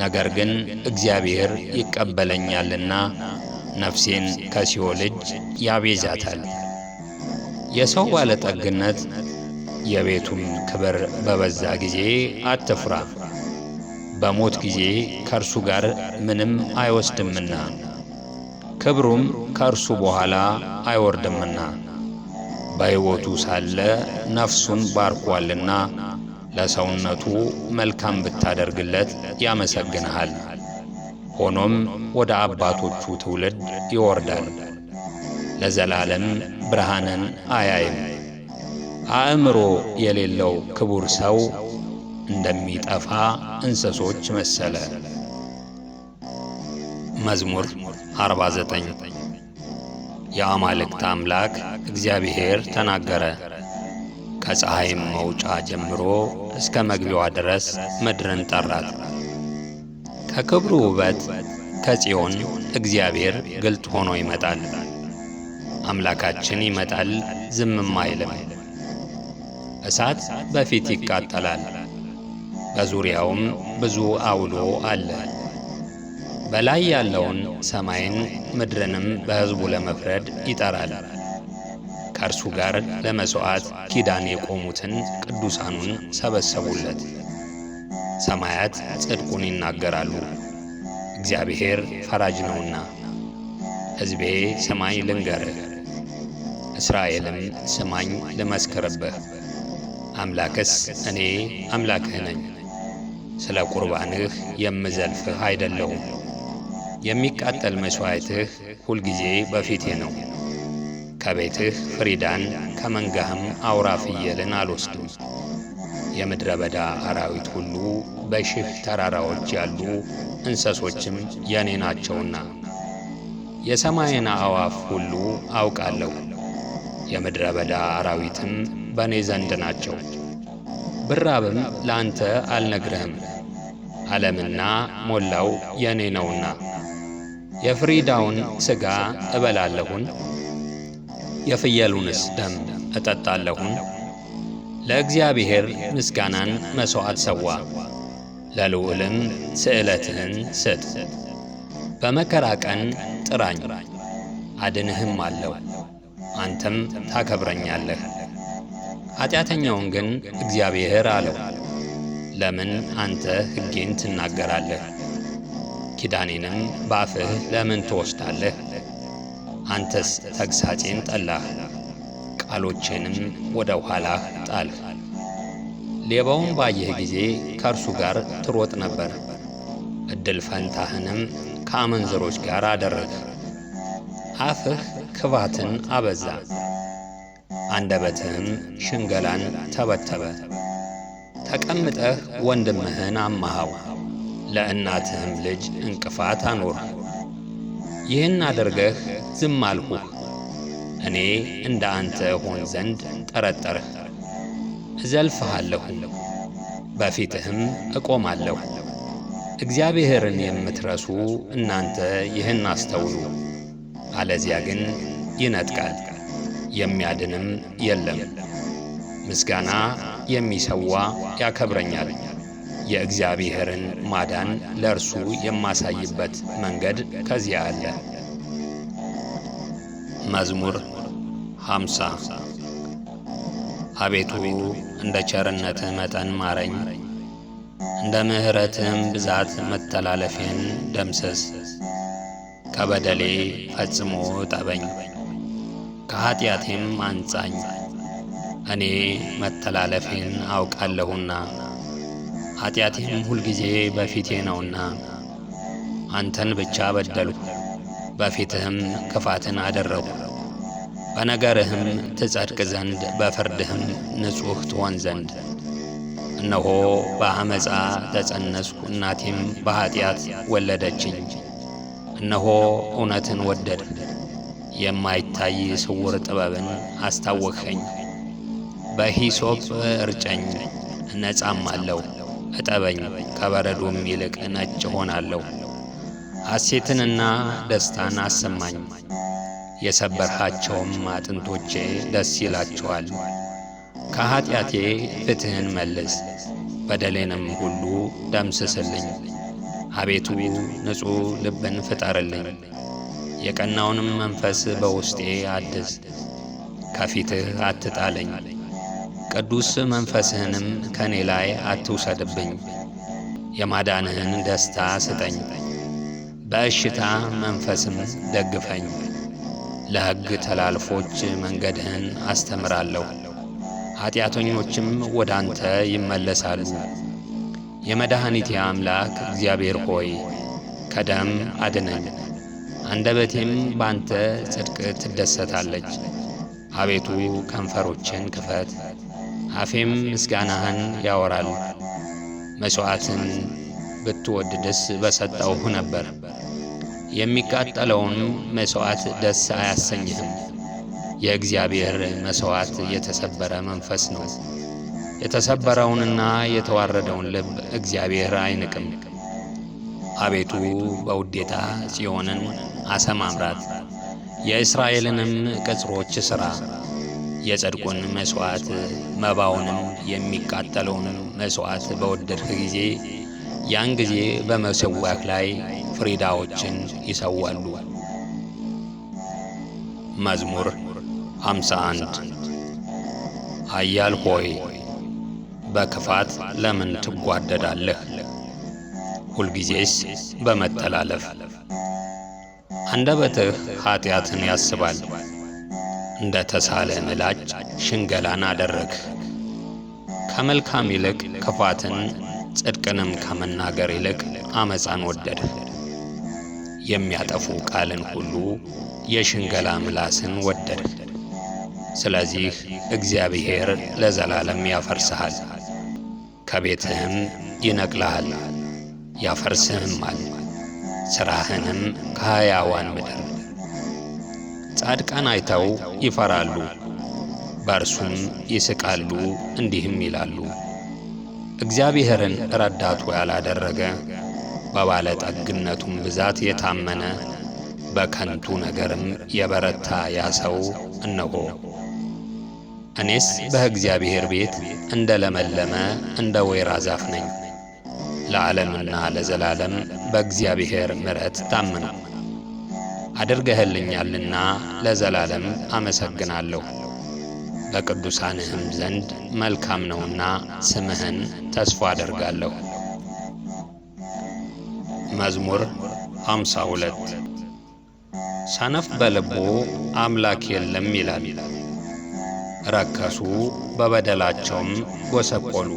ነገር ግን እግዚአብሔር ይቀበለኛልና ነፍሴን ከሲኦል እጅ ያቤዛታል። የሰው ባለጠግነት የቤቱም ክብር በበዛ ጊዜ አትፍራ፣ በሞት ጊዜ ከእርሱ ጋር ምንም አይወስድምና ክብሩም ከእርሱ በኋላ አይወርድምና። በሕይወቱ ሳለ ነፍሱን ባርኳልና ለሰውነቱ መልካም ብታደርግለት ያመሰግንሃል። ሆኖም ወደ አባቶቹ ትውልድ ይወርዳል፣ ለዘላለም ብርሃንን አያይም። አእምሮ የሌለው ክቡር ሰው እንደሚጠፋ እንስሶች መሰለ። መዝሙር 49 የአማልክት አምላክ እግዚአብሔር ተናገረ። ከፀሐይም መውጫ ጀምሮ እስከ መግቢያዋ ድረስ ምድርን ጠራት። ከክብሩ ውበት ከጽዮን እግዚአብሔር ግልጥ ሆኖ ይመጣል። አምላካችን ይመጣል፣ ዝምም አይልም። እሳት በፊት ይቃጠላል፣ በዙሪያውም ብዙ አውሎ አለ። በላይ ያለውን ሰማይን ምድርንም በሕዝቡ ለመፍረድ ይጠራል። ከእርሱ ጋር ለመሥዋዕት ኪዳን የቆሙትን ቅዱሳኑን ሰበሰቡለት። ሰማያት ጽድቁን ይናገራሉ፣ እግዚአብሔር ፈራጅ ነውና። ሕዝቤ ስማኝ ልንገርህ፣ እስራኤልም ስማኝ ልመስክርብህ። አምላክስ እኔ አምላክህ ነኝ፣ ስለ ቁርባንህ የምዘልፍህ አይደለሁም። የሚቃጠል መሥዋዕትህ ሁልጊዜ በፊቴ ነው። ከቤትህ ፍሪዳን ከመንጋህም አውራ ፍየልን አልወስድም። የምድረ በዳ አራዊት ሁሉ በሺህ ተራራዎች ያሉ እንስሶችም የኔ ናቸውና የሰማይን አዕዋፍ ሁሉ አውቃለሁ። የምድረ በዳ አራዊትም በእኔ ዘንድ ናቸው። ብራብም ለአንተ አልነግርህም፣ ዓለምና ሞላው የኔ ነውና። የፍሪዳውን ሥጋ እበላለሁን? የፍየሉንስ ደም እጠጣለሁን? ለእግዚአብሔር ምስጋናን መሥዋዕት ሰዋ፣ ለልዑልም ስእለትህን ስጥ። በመከራ ቀን ጥራኝ አድንህም አለው፣ አንተም ታከብረኛለህ። ኃጢአተኛውን ግን እግዚአብሔር አለው፣ ለምን አንተ ሕጌን ትናገራለህ? ኪዳኔንም በአፍህ ለምን ትወስዳለህ? አንተስ ተግሣጼን ጠላህ፣ ቃሎቼንም ወደ ኋላህ ጣልህ። ሌባውን ባየህ ጊዜ ከእርሱ ጋር ትሮጥ ነበር፣ ዕድል ፈንታህንም ከአመንዝሮች ጋር አደረግህ። አፍህ ክፋትን አበዛ፣ አንደበትህም ሽንገላን ተበተበ። ተቀምጠህ ወንድምህን አማሃው፣ ለእናትህም ልጅ እንቅፋት አኖርህ። ይህን አድርገህ ዝም አልሁህ፣ እኔ እንደ አንተ ሆን ዘንድ ጠረጠርህ። እዘልፍሃለሁ፣ በፊትህም እቆማለሁ። እግዚአብሔርን የምትረሱ እናንተ ይህን አስተውሉ። አለዚያ ግን ይነጥቃል፣ የሚያድንም የለም። ምስጋና የሚሰዋ ያከብረኛል። የእግዚአብሔርን ማዳን ለእርሱ የማሳይበት መንገድ ከዚያ አለ። መዝሙር 50 አቤቱ እንደ ቸርነትህ መጠን ማረኝ፣ እንደ ምሕረትህም ብዛት መተላለፌን ደምስስ። ከበደሌ ፈጽሞ እጠበኝ፣ ከኀጢአቴም አንጻኝ። እኔ መተላለፌን አውቃለሁና ኀጢአቴም ሁልጊዜ በፊቴ ነውና። አንተን ብቻ በደልሁ፣ በፊትህም ክፋትን አደረግሁ። በነገርህም ትጸድቅ ዘንድ በፍርድህም ንጹሕ ትሆን ዘንድ። እነሆ በአመፃ ተጸነስኩ፣ እናቴም በኀጢአት ወለደችኝ። እነሆ እውነትን ወደድህ፣ የማይታይ ስውር ጥበብን አስታወቅኸኝ። በሂሶጵ እርጨኝ እነጻማለሁ። እጠበኝ ከበረዶም ይልቅ ነጭ ሆናለሁ። ሐሴትንና ደስታን አሰማኝ፣ የሰበርሃቸውም አጥንቶቼ ደስ ይላቸዋል። ከኀጢአቴ ፍትሕን መልስ፣ በደሌንም ሁሉ ደምስስልኝ። አቤቱ ንጹሕ ልብን ፍጠርልኝ፣ የቀናውንም መንፈስ በውስጤ አድስ። ከፊትህ አትጣለኝ፣ ቅዱስ መንፈስህንም ከኔ ላይ አትውሰድብኝ። የማዳንህን ደስታ ስጠኝ፣ በእሽታ መንፈስም ደግፈኝ። ለሕግ ተላልፎች መንገድህን አስተምራለሁ፣ ኀጢአተኞችም ወደ አንተ ይመለሳሉ። የመድኃኒቴ አምላክ እግዚአብሔር ሆይ ከደም አድነኝ፣ አንደበቴም ባንተ ጽድቅ ትደሰታለች። አቤቱ ከንፈሮችን ክፈት፣ አፌም ምስጋናህን ያወራል። መሥዋዕትን ብትወድድስ በሰጠውህ ነበር፣ የሚቃጠለውን መሥዋዕት ደስ አያሰኝህም። የእግዚአብሔር መሥዋዕት የተሰበረ መንፈስ ነው፣ የተሰበረውንና የተዋረደውን ልብ እግዚአብሔር አይንቅም። አቤቱ በውዴታ ጽዮንን አሰማምራት፣ የእስራኤልንም ቅጽሮች ሥራ። የጽድቁን መሥዋዕት መባውንም የሚቃጠለውንም መሥዋዕት በወደድህ ጊዜ ያን ጊዜ በመሠዊያህ ላይ ፍሪዳዎችን ይሰዋሉ። መዝሙር 51 ኃያል ሆይ በክፋት ለምን ትጓደዳለህ? ሁልጊዜስ በመተላለፍ አንደበትህ ኀጢአትን ያስባል። እንደ ተሳለ ምላጭ ሽንገላን አደረግህ። ከመልካም ይልቅ ክፋትን፣ ጽድቅንም ከመናገር ይልቅ ዓመፃን ወደድህ። የሚያጠፉ ቃልን ሁሉ የሽንገላ ምላስን ወደድህ። ስለዚህ እግዚአብሔር ለዘላለም ያፈርስሃል፣ ከቤትህም ይነቅልሃል፣ ያፈርስህማል፣ ሥራህንም ከሕያዋን ምድር። ጻድቃን አይተው ይፈራሉ፣ በእርሱም ይስቃሉ፣ እንዲህም ይላሉ፣ እግዚአብሔርን ረዳቱ ያላደረገ፣ በባለጠግነቱም ብዛት የታመነ፣ በከንቱ ነገርም የበረታ ያ ሰው እነሆ። እኔስ በእግዚአብሔር ቤት እንደ ለመለመ እንደ ወይራ ዛፍ ነኝ። ለዓለምና ለዘላለም በእግዚአብሔር ምሕረት ታመንሁ። አድርገህልኛልና ለዘላለም አመሰግናለሁ። በቅዱሳንህም ዘንድ መልካም ነውና ስምህን ተስፋ አደርጋለሁ። መዝሙር 52 ሰነፍ በልቡ አምላክ የለም ይላል። ረከሱ፣ በበደላቸውም ጐሰቈሉ።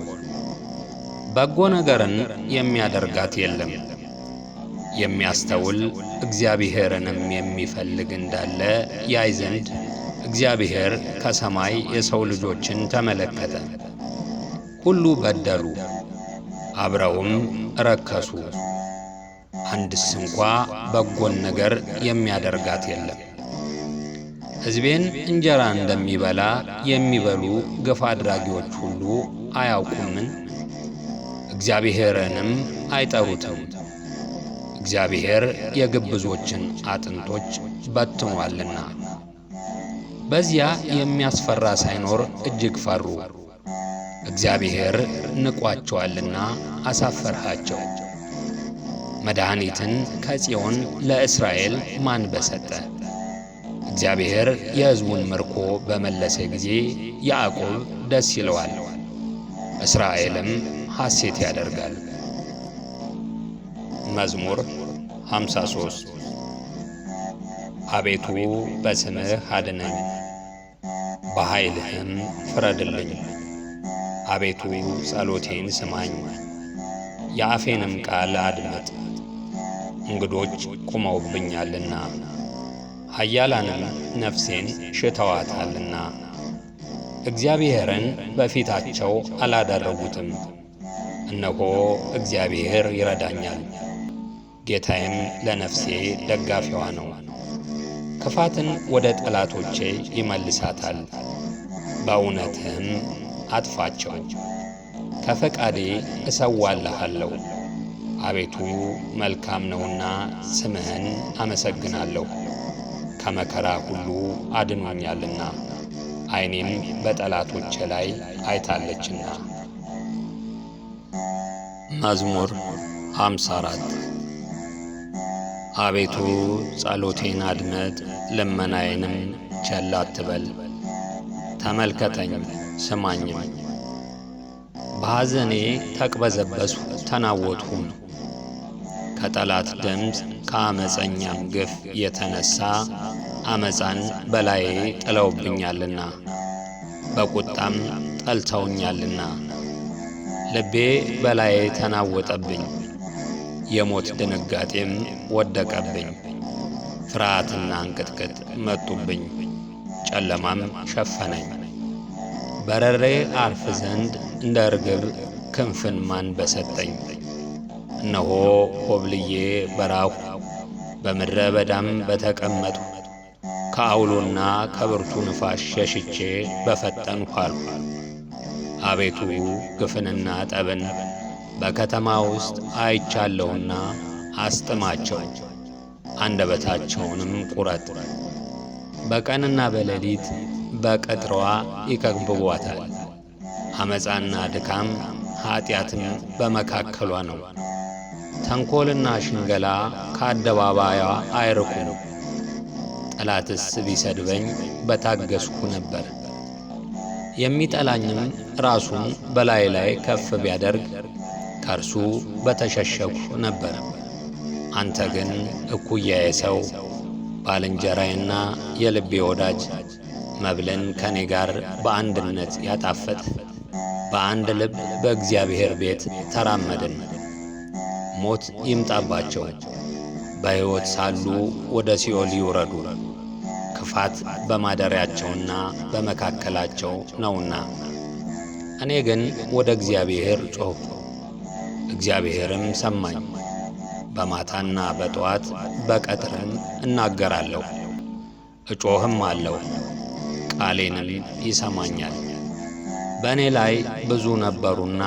በጎ ነገርን የሚያደርጋት የለም። የሚያስተውል እግዚአብሔርንም የሚፈልግ እንዳለ ያይ ዘንድ እግዚአብሔር ከሰማይ የሰው ልጆችን ተመለከተ። ሁሉ በደሉ፣ አብረውም ረከሱ። አንድስ እንኳ በጎን ነገር የሚያደርጋት የለም። ሕዝቤን እንጀራ እንደሚበላ የሚበሉ ግፍ አድራጊዎች ሁሉ አያውቁምን? እግዚአብሔርንም አይጠሩትም። እግዚአብሔር የግብዞችን አጥንቶች በትኗልና፣ በዚያ የሚያስፈራ ሳይኖር እጅግ ፈሩ። እግዚአብሔር ንቋቸዋልና አሳፈርሃቸው። መድኃኒትን ከጽዮን ለእስራኤል ማን በሰጠ? እግዚአብሔር የሕዝቡን ምርኮ በመለሰ ጊዜ ያዕቆብ ደስ ይለዋል፣ እስራኤልም ሐሴት ያደርጋል። መዝሙር 53 አቤቱ በስምህ አድነኝ፣ በኃይልህም ፍረድልኝ። አቤቱ ጸሎቴን ስማኝ፣ የአፌንም ቃል አድምጥ። እንግዶች ቁመውብኛልና ኃያላንም ነፍሴን ሽተዋታልና፣ እግዚአብሔርን በፊታቸው አላደረጉትም። እነሆ እግዚአብሔር ይረዳኛል፣ ጌታዬም ለነፍሴ ደጋፊዋ ነው። ክፋትን ወደ ጠላቶቼ ይመልሳታል፣ በእውነትህም አጥፋቸው። ከፈቃዴ እሰዋልሃለሁ። አቤቱ መልካም ነውና ስምህን አመሰግናለሁ። ከመከራ ሁሉ አድኖኛልና ዓይኔም በጠላቶቼ ላይ አይታለችና። መዝሙር 54 አቤቱ ጸሎቴን አድመጥ፣ ልመናዬንም ቸል አትበል። ተመልከተኝ ስማኝም። በሐዘኔ ተቅበዘበዝሁ ተናወጥሁም። ከጠላት ድምፅ ከአመፀኛም ግፍ የተነሣ አመፃን በላዬ ጥለውብኛልና በቁጣም ጠልተውኛልና። ልቤ በላዬ ተናወጠብኝ፣ የሞት ድንጋጤም ወደቀብኝ። ፍርሃትና እንቅጥቅጥ መጡብኝ፣ ጨለማም ሸፈነኝ። በረሬ አርፍ ዘንድ እንደ ርግብ ክንፍን ማን በሰጠኝ? እነሆ ኰብልዬ በራሁ፣ በምድረ በዳም በተቀመጥሁ። ከአውሎና ከብርቱ ንፋስ ሸሽቼ በፈጠንሁ አልሁ። አቤቱ ግፍንና ጠብን በከተማ ውስጥ አይቻለሁና አስጥማቸው፣ አንደበታቸውንም ቁረጥ። በቀንና በሌሊት በቅጥሯ ይከብቧታል። አመፃና ድካም ኀጢአትም በመካከሏ ነው። ተንኰልና ሽንገላ ከአደባባይዋ አይርቁም። ጠላትስ ቢሰድበኝ በታገስኩ ነበር። የሚጠላኝም ራሱን በላይ ላይ ከፍ ቢያደርግ ከእርሱ በተሸሸግሁ ነበር። አንተ ግን እኩያዬ ሰው፣ ባልንጀራዬና የልቤ ወዳጅ፣ መብልን ከኔ ጋር በአንድነት ያጣፈጥ፣ በአንድ ልብ በእግዚአብሔር ቤት ተራመድን። ሞት ይምጣባቸው፣ በሕይወት ሳሉ ወደ ሲኦል ይውረዱ። ክፋት በማደሪያቸውና በመካከላቸው ነውና። እኔ ግን ወደ እግዚአብሔር ጮኽሁ፣ እግዚአብሔርም ሰማኝ። በማታና በጠዋት በቀትርም እናገራለሁ፣ እጮኽም አለው፣ ቃሌንም ይሰማኛል። በእኔ ላይ ብዙ ነበሩና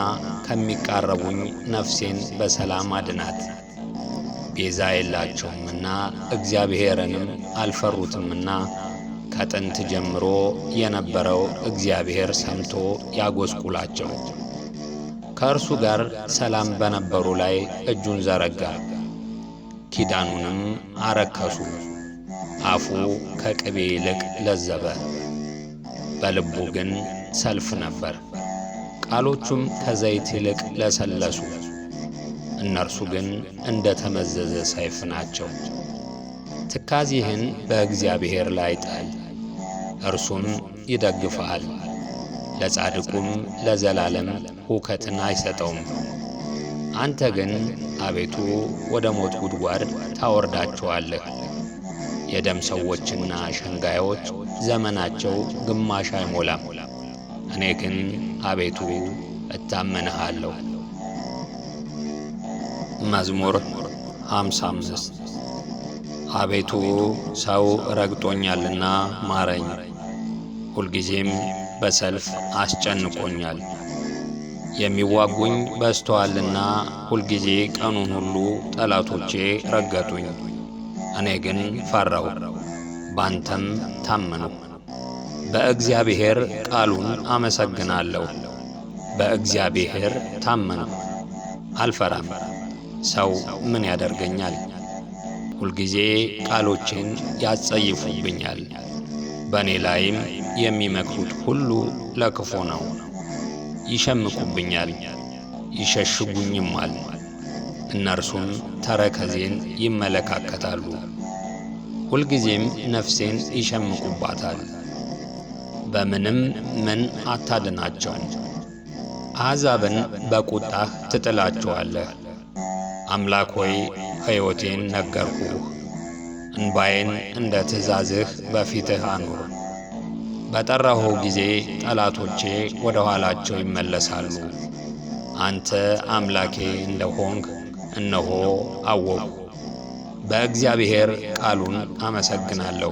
ከሚቃረቡኝ ነፍሴን በሰላም አድናት። ቤዛ የላቸውምና እግዚአብሔርንም አልፈሩትምና ከጥንት ጀምሮ የነበረው እግዚአብሔር ሰምቶ ያጐስቁላቸው። ከእርሱ ጋር ሰላም በነበሩ ላይ እጁን ዘረጋ፣ ኪዳኑንም አረከሱ። አፉ ከቅቤ ይልቅ ለዘበ፣ በልቡ ግን ሰልፍ ነበር። ቃሎቹም ከዘይት ይልቅ ለሰለሱ፣ እነርሱ ግን እንደ ተመዘዘ ሰይፍ ናቸው። ትካዜህን በእግዚአብሔር ላይ ጣል፣ እርሱም ይደግፍሃል። ለጻድቁም ለዘላለም ሁከትን አይሰጠውም። አንተ ግን አቤቱ ወደ ሞት ጉድጓድ ታወርዳቸዋለህ። የደም ሰዎችና ሸንጋዮች ዘመናቸው ግማሽ አይሞላም። እኔ ግን አቤቱ እታመንሃለሁ። መዝሙር 55 አቤቱ ሰው ረግጦኛልና ማረኝ፣ ሁልጊዜም በሰልፍ አስጨንቆኛል። የሚዋጉኝ በዝተዋልና ሁልጊዜ ቀኑን ሁሉ ጠላቶቼ ረገጡኝ። እኔ ግን ፈራሁ፣ ባንተም ታመንሁ። በእግዚአብሔር ቃሉን አመሰግናለሁ። በእግዚአብሔር ታመንሁ፣ አልፈራም። ሰው ምን ያደርገኛል? ሁልጊዜ ቃሎቼን ያጸይፉብኛል። በእኔ ላይም የሚመክሩት ሁሉ ለክፉ ነው። ይሸምቁብኛል፣ ይሸሽጉኝማል። እነርሱም ተረከዜን ይመለካከታሉ፣ ሁልጊዜም ነፍሴን ይሸምቁባታል። በምንም ምን አታድናቸውም። አሕዛብን በቁጣህ ትጥላቸዋለህ። አምላክ ሆይ ሕይወቴን ነገርሁህ፣ እንባዬን እንደ ትእዛዝህ በፊትህ አኑር። በጠራኸው ጊዜ ጠላቶቼ ወደ ኋላቸው ይመለሳሉ። አንተ አምላኬ እንደሆንህ እነሆ አወቅሁ። በእግዚአብሔር ቃሉን አመሰግናለሁ፣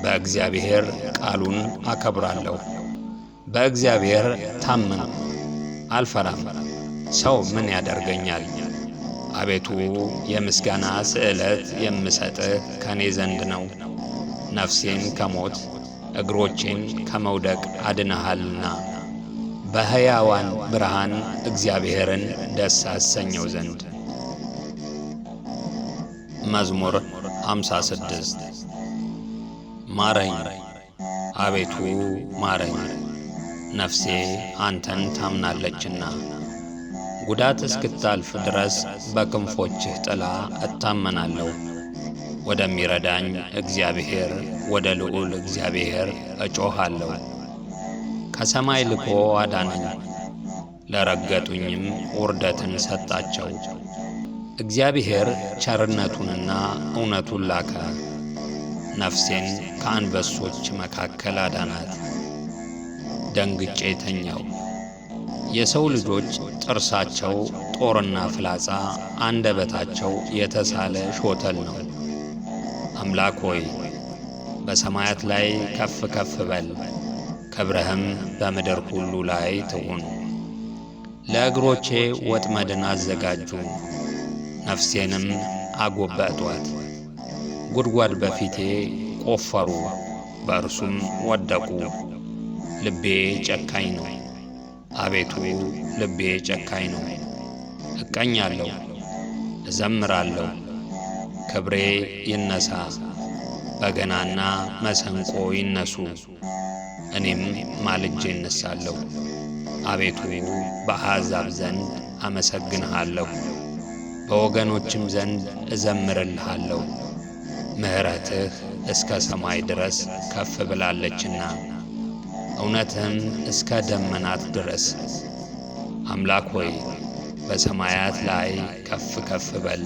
በእግዚአብሔር ቃሉን አከብራለሁ። በእግዚአብሔር ታመንኩ፣ አልፈራም። ሰው ምን ያደርገኛል? አቤቱ የምስጋና ስዕለት የምሰጥህ ከኔ ዘንድ ነው። ነፍሴን ከሞት እግሮቼን ከመውደቅ አድነሃልና በሕያዋን ብርሃን እግዚአብሔርን ደስ አሰኘው ዘንድ። መዝሙር 56 ማረኝ አቤቱ ማረኝ፣ ነፍሴ አንተን ታምናለችና። ጉዳት እስክታልፍ ድረስ በክንፎችህ ጥላ እታመናለሁ። ወደሚረዳኝ እግዚአብሔር ወደ ልዑል እግዚአብሔር እጮኻለሁ። ከሰማይ ልኮ አዳነኝ፣ ለረገጡኝም ውርደትን ሰጣቸው። እግዚአብሔር ቸርነቱንና እውነቱን ላከ፣ ነፍሴን ከአንበሶች መካከል አዳናት። ደንግጬ ተኛው። የሰው ልጆች ጥርሳቸው ጦርና ፍላጻ፣ አንደበታቸው የተሳለ ሾተል ነው። አምላክ ሆይ በሰማያት ላይ ከፍ ከፍ በል፣ ክብርህም በምድር ሁሉ ላይ ትሁን። ለእግሮቼ ወጥመድን አዘጋጁ፣ ነፍሴንም አጎበጧት። ጉድጓድ በፊቴ ቆፈሩ፣ በእርሱም ወደቁ። ልቤ ጨካኝ ነው፣ አቤቱ ልቤ ጨካኝ ነው። እቀኛለሁ፣ እዘምራለሁ፣ ክብሬ ይነሣ፣ በገናና መሰንቆ ይነሱ። እኔም ማልጄ እነሳለሁ። አቤቱ በአሕዛብ ዘንድ አመሰግንሃለሁ፣ በወገኖችም ዘንድ እዘምርልሃለሁ። ምሕረትህ እስከ ሰማይ ድረስ ከፍ ብላለችና እውነትህም እስከ ደመናት ድረስ። አምላክ ሆይ በሰማያት ላይ ከፍ ከፍ በል፣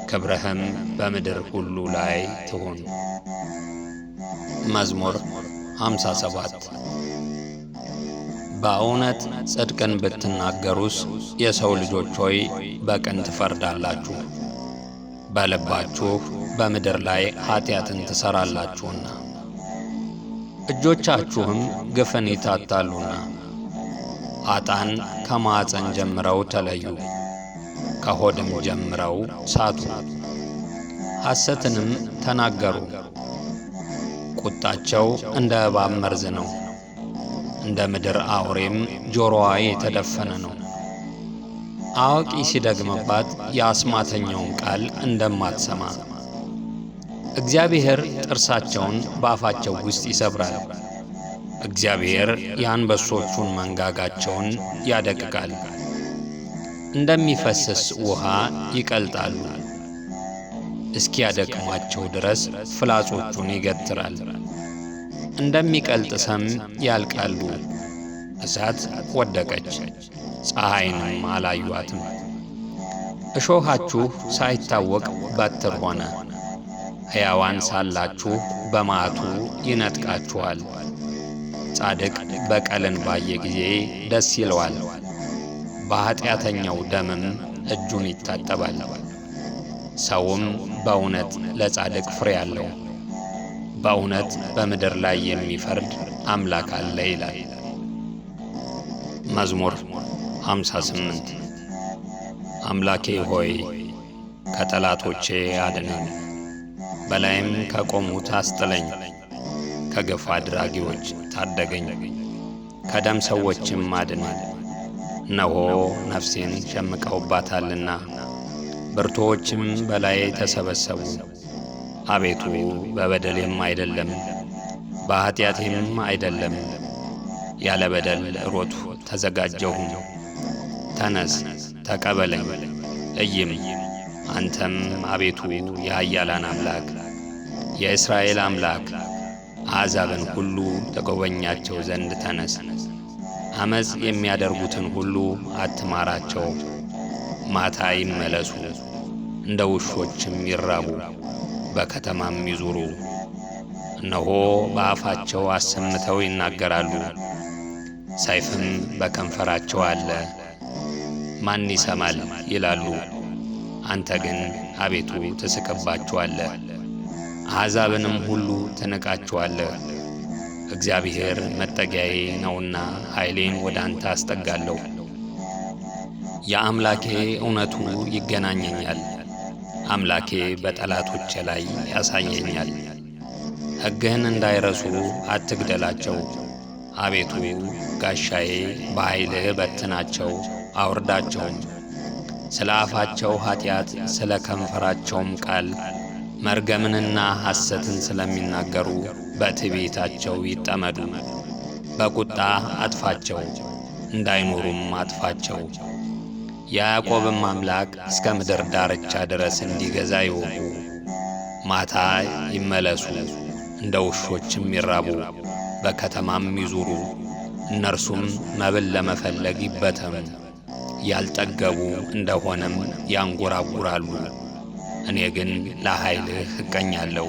ክብርህም በምድር ሁሉ ላይ ትሁን። መዝሙር 57 በእውነት ጽድቅን ብትናገሩስ የሰው ልጆች ሆይ በቅን ትፈርዳላችሁ። በልባችሁ በምድር ላይ ኃጢአትን ትሠራላችሁና እጆቻችሁም ግፍን ይታታሉና። ኀጣን ከማኅፀን ጀምረው ተለዩ፣ ከሆድም ጀምረው ሳቱ። ሐሰትንም ተናገሩ፣ ቁጣቸው እንደ እባብ መርዝ ነው፣ እንደ ምድር አውሬም ጆሮዋ የተደፈነ ነው። አዋቂ ሲደግምባት የአስማተኛውን ቃል እንደማትሰማ እግዚአብሔር ጥርሳቸውን በአፋቸው ውስጥ ይሰብራል። እግዚአብሔር የአንበሶቹን መንጋጋቸውን ያደቅቃል፣ እንደሚፈስስ ውሃ ይቀልጣሉ። እስኪያደቅሟቸው ድረስ ፍላጾቹን ይገትራል፣ እንደሚቀልጥ ሰም ያልቃሉ። እሳት ወደቀች፣ ፀሐይንም አላዩአትም። እሾኻችሁ ሳይታወቅ በትር ሆነ፣ ሕያዋን ሳላችሁ በመዓቱ ይነጥቃችኋል። ጻድቅ በቀልን ባየ ጊዜ ደስ ይለዋል፣ በኀጢአተኛው ደምም እጁን ይታጠባል። ሰውም በእውነት ለጻድቅ ፍሬ አለው፣ በእውነት በምድር ላይ የሚፈርድ አምላክ አለ ይላል። መዝሙር 58 አምላኬ ሆይ ከጠላቶቼ አድነኝ፣ በላይም ከቆሙት አስጥለኝ። ከግፍ አድራጊዎች ታደገኝ፣ ከደም ሰዎችም አድነኝ። እነሆ ነፍሴን ሸምቀውባታልና ብርቱዎችም በላይ ተሰበሰቡ። አቤቱ በበደሌም አይደለም በኀጢአቴም አይደለም፣ ያለ በደል ሮጥሁ ተዘጋጀሁም። ተነስ ተቀበለኝ እይም፣ አንተም አቤቱ የኃያላን አምላክ የእስራኤል አምላክ አሕዛብን ሁሉ ተጎበኛቸው ዘንድ ተነስ። ዓመፅ የሚያደርጉትን ሁሉ አትማራቸው። ማታ ይመለሱ፣ እንደ ውሾችም ይራቡ፣ በከተማም ይዙሩ። እነሆ በአፋቸው አሰምተው ይናገራሉ፣ ሰይፍም በከንፈራቸው አለ። ማን ይሰማል ይላሉ፣ አንተ ግን አቤቱ ትስቅባቸዋለህ። አሕዛብንም ሁሉ ትንቃቸዋለህ። እግዚአብሔር መጠጊያዬ ነውና ኃይሌን ወደ አንተ አስጠጋለሁ። የአምላኬ እውነቱ ይገናኘኛል። አምላኬ በጠላቶቼ ላይ ያሳየኛል። ሕግህን እንዳይረሱ አትግደላቸው። አቤቱ ጋሻዬ በኃይልህ በትናቸው አውርዳቸውም። ስለ አፋቸው ኃጢአት ስለ ከንፈራቸውም ቃል መርገምንና ሐሰትን ስለሚናገሩ በትዕቢታቸው ይጠመዱ። በቁጣ አጥፋቸው፣ እንዳይኖሩም አጥፋቸው። የያዕቆብም አምላክ እስከ ምድር ዳርቻ ድረስ እንዲገዛ ይወቁ። ማታ ይመለሱ፣ እንደ ውሾችም ይራቡ፣ በከተማም ይዙሩ። እነርሱም መብል ለመፈለግ ይበተኑ፣ ያልጠገቡ እንደሆነም ያንጎራጉራሉ። እኔ ግን ለኃይልህ እቀኛለሁ፣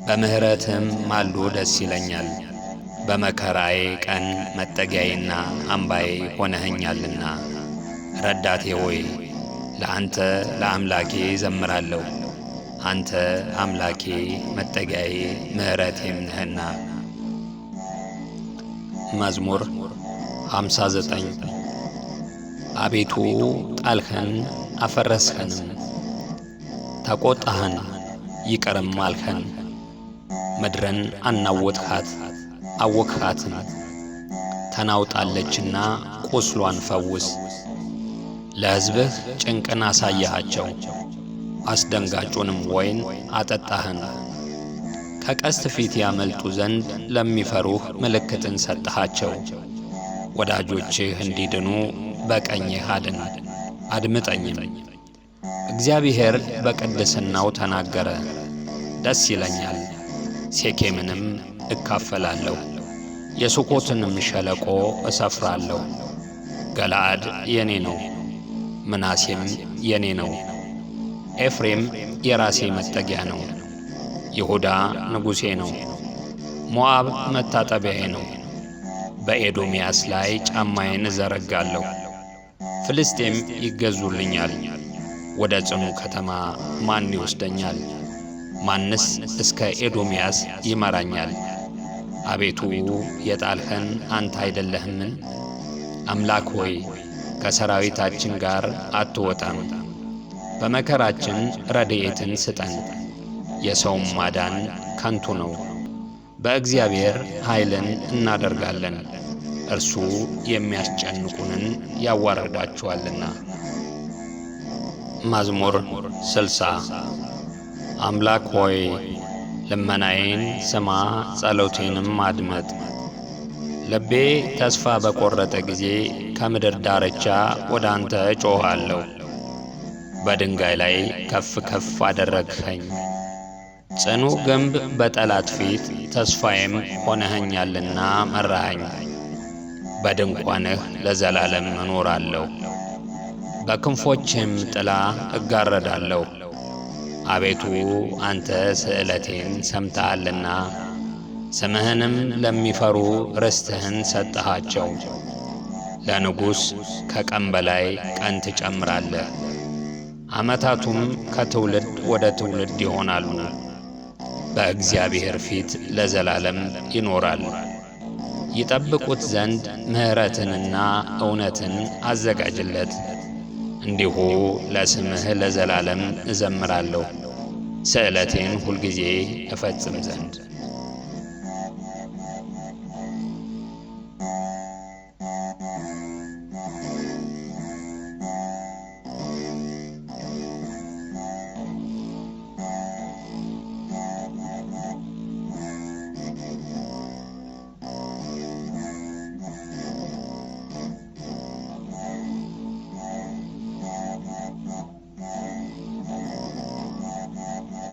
በምሕረትህም ማልዶ ደስ ይለኛል። በመከራዬ ቀን መጠጊያዬና አምባዬ ሆነኸኛልና። ረዳቴ ሆይ ለአንተ ለአምላኬ ዘምራለሁ። አንተ አምላኬ መጠጊያዬ ምሕረቴም ነህና። መዝሙር 59 አቤቱ ጣልኸን አፈረስኸንም፣ ተቆጣኸን ይቅርም አልኸን። ምድርን አናወጥኻት አወክኻትም፣ ተናውጣለችና ቁስሏን ፈውስ። ለሕዝብህ ጭንቅን አሳየሃቸው፣ አስደንጋጩንም ወይን አጠጣህን። ከቀስት ፊት ያመልጡ ዘንድ ለሚፈሩህ ምልክትን ሰጠሃቸው። ወዳጆችህ እንዲድኑ በቀኝህ አድን፣ አድምጠኝም። እግዚአብሔር በቅድስናው ተናገረ፣ ደስ ይለኛል። ሴኬምንም እካፈላለሁ፣ የሱኮትንም ሸለቆ እሰፍራለሁ። ገለዓድ የኔ ነው፣ ምናሴም የኔ ነው። ኤፍሬም የራሴ መጠጊያ ነው፣ ይሁዳ ንጉሴ ነው። ሞዓብ መታጠቢያዬ ነው፣ በኤዶምያስ ላይ ጫማዬን እዘረጋለሁ። ፍልስጤም ይገዙልኛል። ወደ ጽኑ ከተማ ማን ይወስደኛል? ማንስ እስከ ኤዶምያስ ይመራኛል? አቤቱ የጣልኸን አንተ አይደለህምን? አምላክ ሆይ ከሰራዊታችን ጋር አትወጣም። በመከራችን ረድኤትን ስጠን። የሰውም ማዳን ከንቱ ነው። በእግዚአብሔር ኃይልን እናደርጋለን፣ እርሱ የሚያስጨንቁንን ያዋርዳቸዋልና። መዝሙር 60 አምላክ ሆይ ልመናዬን ስማ፣ ጸሎቴንም አድመጥ። ልቤ ተስፋ በቈረጠ ጊዜ ከምድር ዳርቻ ወደ አንተ እጮኻለሁ። በድንጋይ ላይ ከፍ ከፍ አደረግኸኝ፣ ጽኑ ግንብ በጠላት ፊት ተስፋዬም ሆነኸኛልና መራኸኝ። በድንኳንህ ለዘላለም እኖራለሁ፣ በክንፎችህም ጥላ እጋረዳለሁ። አቤቱ አንተ ስእለቴን ሰምተሃልና፣ ስምህንም ለሚፈሩ ርስትህን ሰጠሃቸው። ለንጉሥ ከቀን በላይ ቀን ትጨምራለህ፣ ዓመታቱም ከትውልድ ወደ ትውልድ ይሆናሉ። በእግዚአብሔር ፊት ለዘላለም ይኖራል። ይጠብቁት ዘንድ ምሕረትንና እውነትን አዘጋጅለት። እንዲሁ ለስምህ ለዘላለም እዘምራለሁ፣ ስእለቴን ሁልጊዜ እፈጽም ዘንድ።